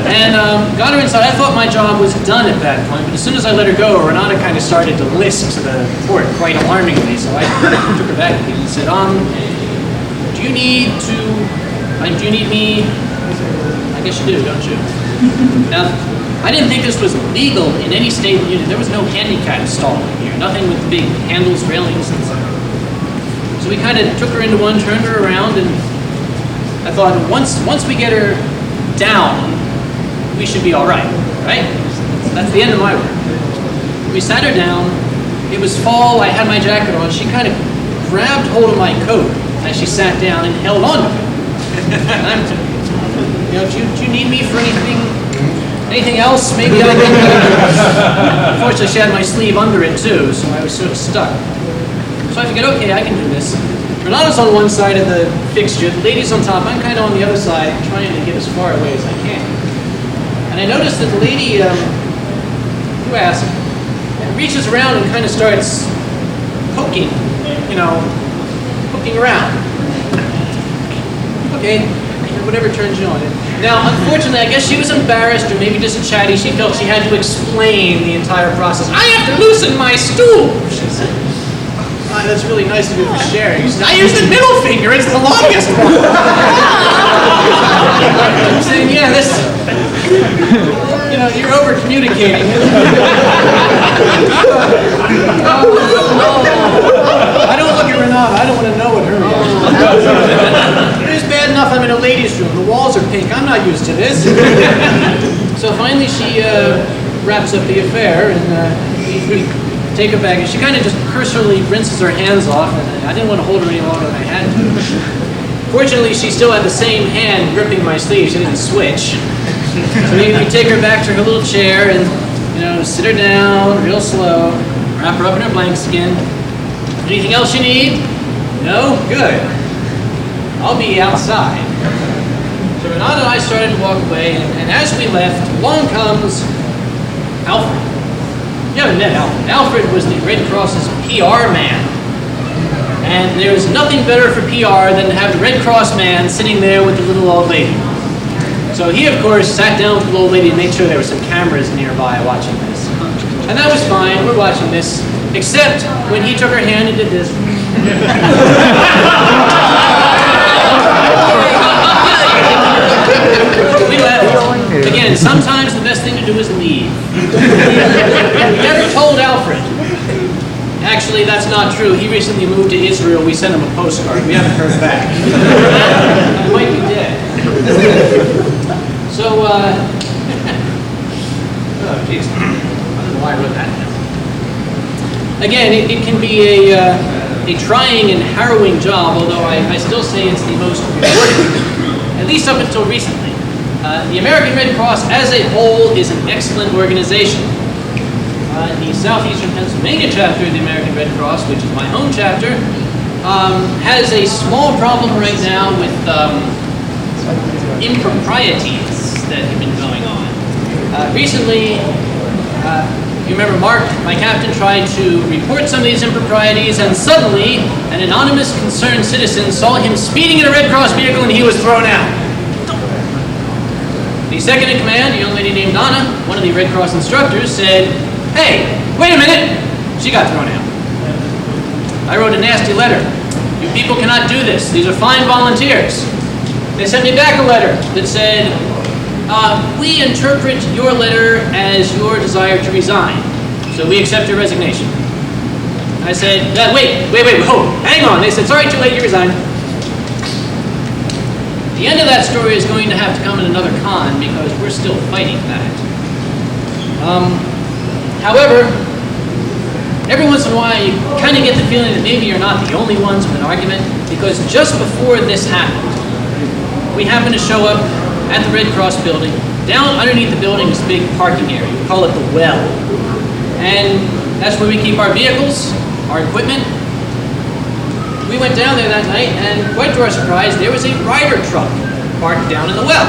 And got her inside. I thought my job was done at that point, but as soon as I let her go, Renata kind of started to lisp to the port quite alarmingly. So I took her back and said, do you need me? I guess you do, don't you? Now, I didn't think this was legal in any state of the union. There was no handicap stall here, nothing with big handles, railings, and stuff. So we kind of took her into one, turned her around, and I thought, once we get her down, we should be all right? So that's the end of my work. We sat her down. It was fall. I had my jacket on. She kind of grabbed hold of my coat as she sat down and held on to it. And I'm, do you need me for anything else? Maybe I can. Unfortunately, she had my sleeve under it too, so I was sort of stuck. So I figured, okay, I can do this. Renata's on one side of the fixture, the lady's on top, I'm kind of on the other side, trying to get as far away as I can. And I noticed that the lady, who asked, reaches around and kind of starts poking, poking around. Okay, whatever turns you on. Now, unfortunately, I guess she was embarrassed or maybe just chatty. She felt she had to explain the entire process. I have to loosen my stool, she said. That's really nice of you for sharing. She said, I use the middle finger, it's the longest one. I'm saying, yeah, this, you're over communicating. I don't look at Renata, I don't want to know what her reaction is. It is bad enough I'm in a ladies' room, the walls are pink, I'm not used to this. So finally she wraps up the affair and we take her back, and she kind of just cursorily rinses her hands off, and I didn't want to hold her any longer than I had to. Fortunately, she still had the same hand gripping my sleeve. She didn't switch. So we take her back to her little chair and, sit her down real slow, wrap her up in her blanket. Anything else you need? No? Good. I'll be outside. So Renata and I started to walk away, and as we left, along comes Alfred. You haven't met Alfred. Alfred was the Red Cross's PR man. And there's nothing better for PR than to have the Red Cross man sitting there with the little old lady. So he, of course, sat down with the little old lady and made sure there were some cameras nearby watching this. And that was fine. We're watching this. Except when he took her hand and did this. We left. Again, sometimes the best thing to do is leave. We never told Alfred. Actually, that's not true. He recently moved to Israel. We sent him a postcard. We haven't heard back. I might be dead. So, oh, jeez. I don't know why I wrote that down. Again, it can be a trying and harrowing job, although I still say it's the most rewarding, at least up until recently. The American Red Cross as a whole is an excellent organization. The Southeastern Pennsylvania chapter of the American Red Cross, which is my home chapter, has a small problem right now with improprieties that have been going on. Recently, you remember Mark, my captain, tried to report some of these improprieties, and suddenly an anonymous concerned citizen saw him speeding in a Red Cross vehicle and he was thrown out. The second in command, a young lady named Donna, one of the Red Cross instructors, said, hey, wait a minute, she got thrown out. I wrote a nasty letter. You people cannot do this. These are fine volunteers. They sent me back a letter that said, we interpret your letter as your desire to resign, so we accept your resignation. I said, wait, hold, hang on. They said, sorry, too late, you resign. The end of that story is going to have to come in another con because we're still fighting that. However, every once in a while you kind of get the feeling that maybe you're not the only ones with an argument, because just before this happened, we happened to show up at the Red Cross building. Down underneath the building is a big parking area. We call it the well. And that's where we keep our vehicles, our equipment. We went down there that night, and quite to our surprise, there was a Ryder truck parked down in the well,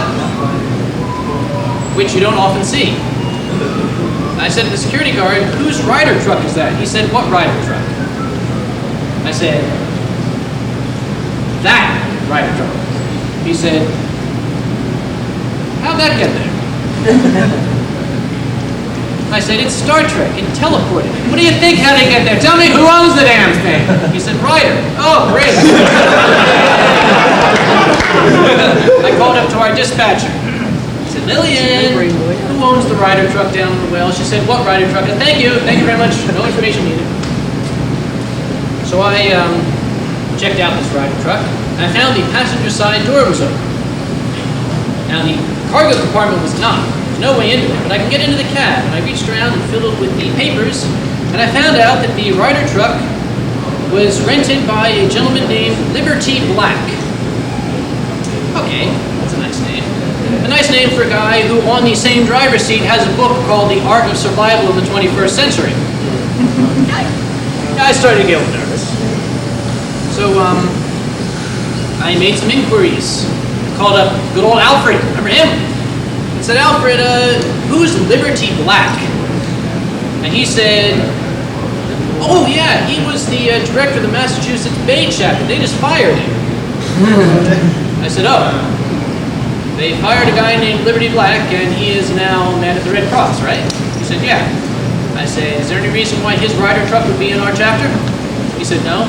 which you don't often see. I said to the security guard, "Whose Ryder truck is that?" He said, "What Ryder truck?" I said, "That Ryder truck." He said, "How'd that get there?" I said, "It's Star Trek. It teleported. What do you think how they get there? Tell me who owns the damn thing." He said, "Ryder." "Oh, great." I called up to our dispatcher. I said, "Lillian, who owns the Ryder truck down in the well?" She said, "What Ryder truck?" I said, "Thank you very much. No information needed." So I checked out this Ryder truck, and I found the passenger side door was open. Now the cargo compartment was not. There's no way into it, but I can get into the cab, and I reached around and filled it with the papers, and I found out that the Ryder truck was rented by a gentleman named Liberty Black. Okay, that's a nice name. A nice name for a guy who, on the same driver's seat, has a book called The Art of Survival in the 21st Century. I started to get a little nervous. So, I made some inquiries. Called up good old Alfred, remember him? I said, "Alfred, who's Liberty Black?" And he said, "Oh yeah, he was the director of the Massachusetts Bay chapter. They just fired him." I said, "Oh, they fired a guy named Liberty Black, and he is now man at the Red Cross, right?" He said, "Yeah." I said, "Is there any reason why his Ryder truck would be in our chapter?" He said, "No."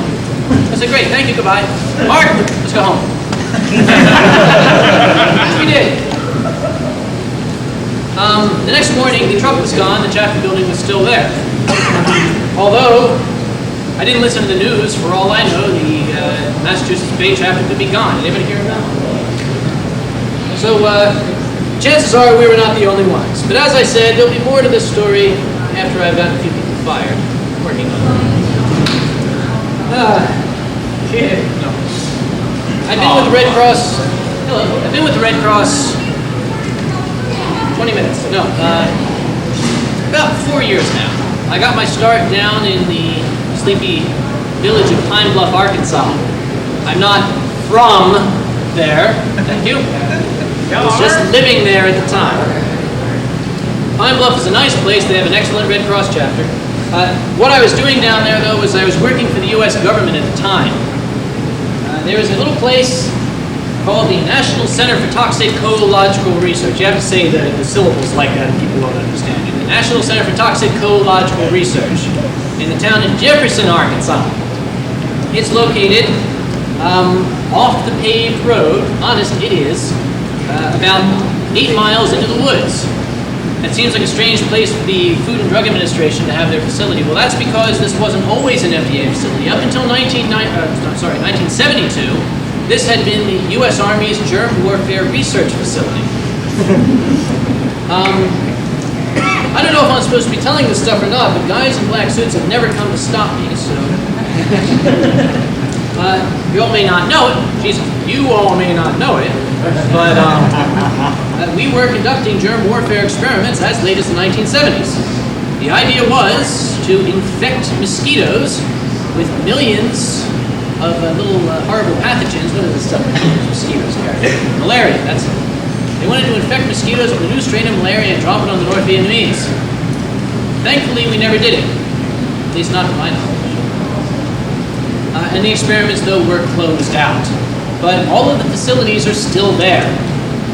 I said, "Great, thank you, goodbye. Mark, let's go home." We did. The next morning, the truck was gone. The chapter building was still there. Although, I didn't listen to the news. For all I know, the Massachusetts Bay chapter could be gone. Anybody hear about it? So, chances are we were not the only ones. But as I said, there'll be more to this story after I've gotten a few people fired. Working on it. No. I've been with the Red Cross. Hello. I've been with the Red Cross 20 minutes. No, about 4 years now. I got my start down in the sleepy village of Pine Bluff, Arkansas. I'm not from there. Thank you. I was just living there at the time. Pine Bluff is a nice place. They have an excellent Red Cross chapter. What I was doing down there, though, was I was working for the U.S. government at the time. There was a little place called the National Center for Toxicological Research. You have to say the syllables like that and people won't understand you. The National Center for Toxicological Research in the town of Jefferson, Arkansas. It's located off the paved road. Honest, it is. About 8 miles into the woods. It seems like a strange place for the Food and Drug Administration to have their facility. Well, that's because this wasn't always an FDA facility. Up until 1972, this had been the U.S. Army's germ warfare research facility. I don't know if I'm supposed to be telling this stuff or not, but guys in black suits have never come to stop me, so... you all may not know it. Jesus, you all may not know it. But we were conducting germ warfare experiments as late as the 1970s. The idea was to infect mosquitoes with millions of little horrible pathogens. What is this stuff mosquitoes carry? Malaria, that's it. They wanted to infect mosquitoes with a new strain of malaria and drop it on the North Vietnamese. Thankfully, we never did it. At least not to my knowledge. And the experiments, though, were closed out. But all of the facilities are still there.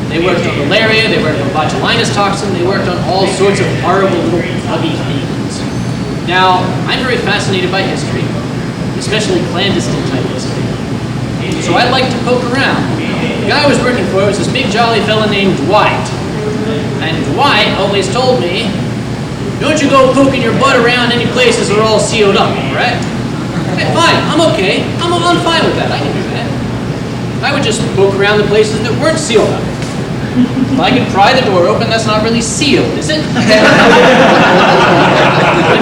They worked on malaria, they worked on botulinus toxin, they worked on all sorts of horrible little ugly things. Now, I'm very fascinated by history, especially clandestine type history. So I like to poke around. The guy I was working for was this big jolly fella named Dwight. And Dwight always told me, "Don't you go poking your butt around any places that are all sealed up, right?" Okay, fine, I'm okay. I'm fine with that, I can do that. I would just poke around the places that weren't sealed up. If I can pry the door open, that's not really sealed, is it? I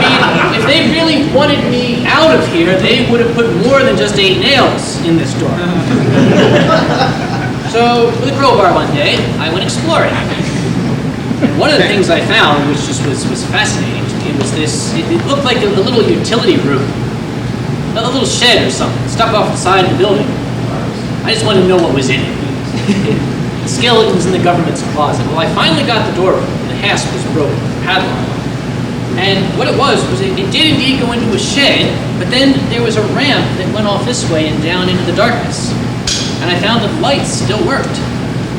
mean, if they really wanted me out of here, they would have put more than just 8 nails in this door. So with a crowbar one day, I went exploring. And one of the things I found, which just was fascinating to me, was this, it looked like a little utility room, a little shed or something, stuck off the side of the building. I just wanted to know what was in it. Skeletons in the government's closet. Well, I finally got the door open. The hasp was broken, the padlock. And what it was it did indeed go into a shed, but then there was a ramp that went off this way and down into the darkness. And I found that the lights still worked.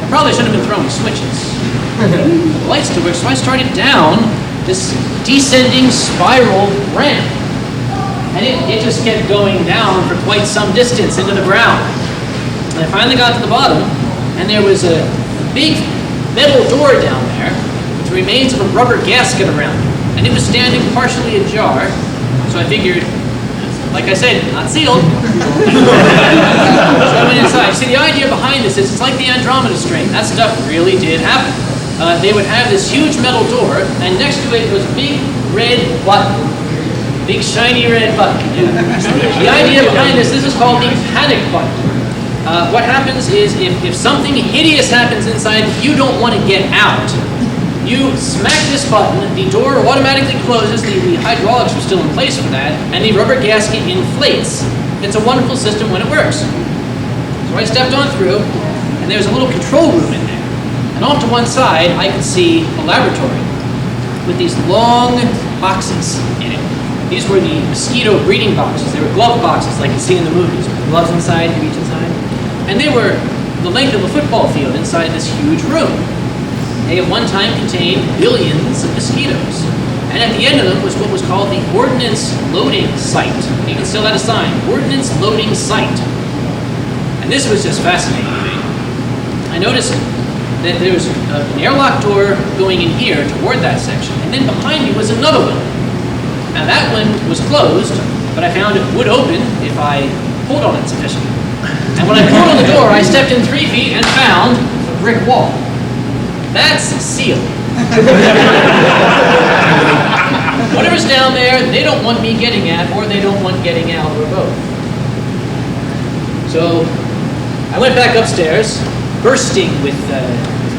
I probably should have been throwing switches. The lights still worked, so I started down this descending spiral ramp. And it just kept going down for quite some distance into the ground. And I finally got to the bottom, and there was a big metal door down there with the remains of a rubber gasket around it. And it was standing partially ajar, so I figured, like I said, not sealed. So I went inside. See, the idea behind this is it's like the Andromeda strain. That stuff really did happen. They would have this huge metal door, and next to it was a big red button. Big shiny red button. The idea behind this is called the panic button. What happens is if something hideous happens inside that you don't want to get out, you smack this button, the door automatically closes, the hydraulics are still in place for that, and the rubber gasket inflates. It's a wonderful system when it works. So I stepped on through, and there was a little control room in there. And off to one side, I could see a laboratory with these long boxes in it. These were the mosquito breeding boxes. They were glove boxes like you see in the movies, with gloves inside, you reach inside. And they were the length of a football field inside this huge room. They at one time contained billions of mosquitoes. And at the end of them was what was called the ordnance loading site. You can still have a sign, ordnance loading site. And this was just fascinating to me. I noticed that there was an airlock door going in here toward that section, and then behind me was another one. Now that one was closed, but I found it would open if I pulled on it sufficiently. And when I pulled on the door, I stepped in 3 feet and found a brick wall. That's sealed. Whatever's down there, they don't want me getting at, or they don't want getting out, or both. So I went back upstairs, bursting with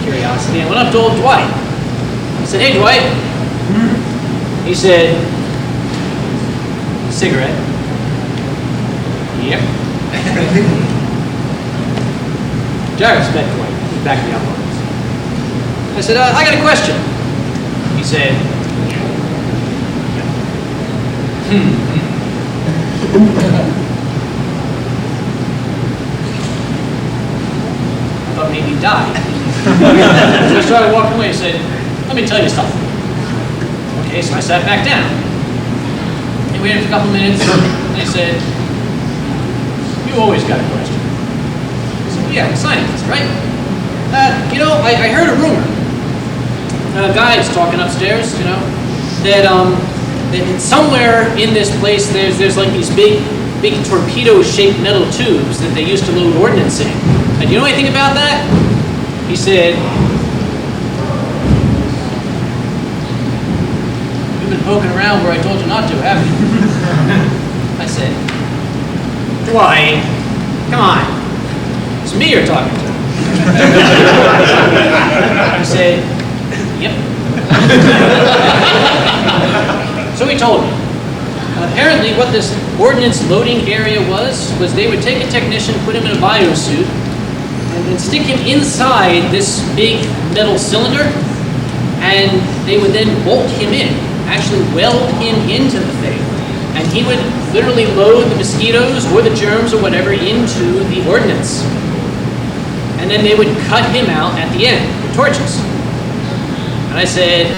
curiosity. I went up to old Dwight. I said, "Hey, Dwight." He said, "Cigarette?" "Yep." Jarvis met Dwight back in the outbox. I said, "I got a question." He said, I thought maybe he died. So I started walking away and said, "Let me tell you something." Okay, so I sat back down. He waited for a couple minutes, and I said, "You always got a question." He said, "Well, yeah, I'm a scientist, right? I heard a rumor. A guy's talking upstairs, that somewhere in this place there's like these big torpedo-shaped metal tubes that they used to load ordnance in. And do you know anything about that?" He said, "You've been poking around where I told you not to, haven't you?" I said, "Dwight, come on. It's me you're talking to." He said, "Yep." So he told me. Apparently what this ordnance loading area was they would take a technician, put him in a biosuit, and then stick him inside this big metal cylinder, and they would then bolt him in, actually weld him into the thing. And he would literally load the mosquitoes or the germs or whatever into the ordnance. And then they would cut him out at the end with torches. And I said,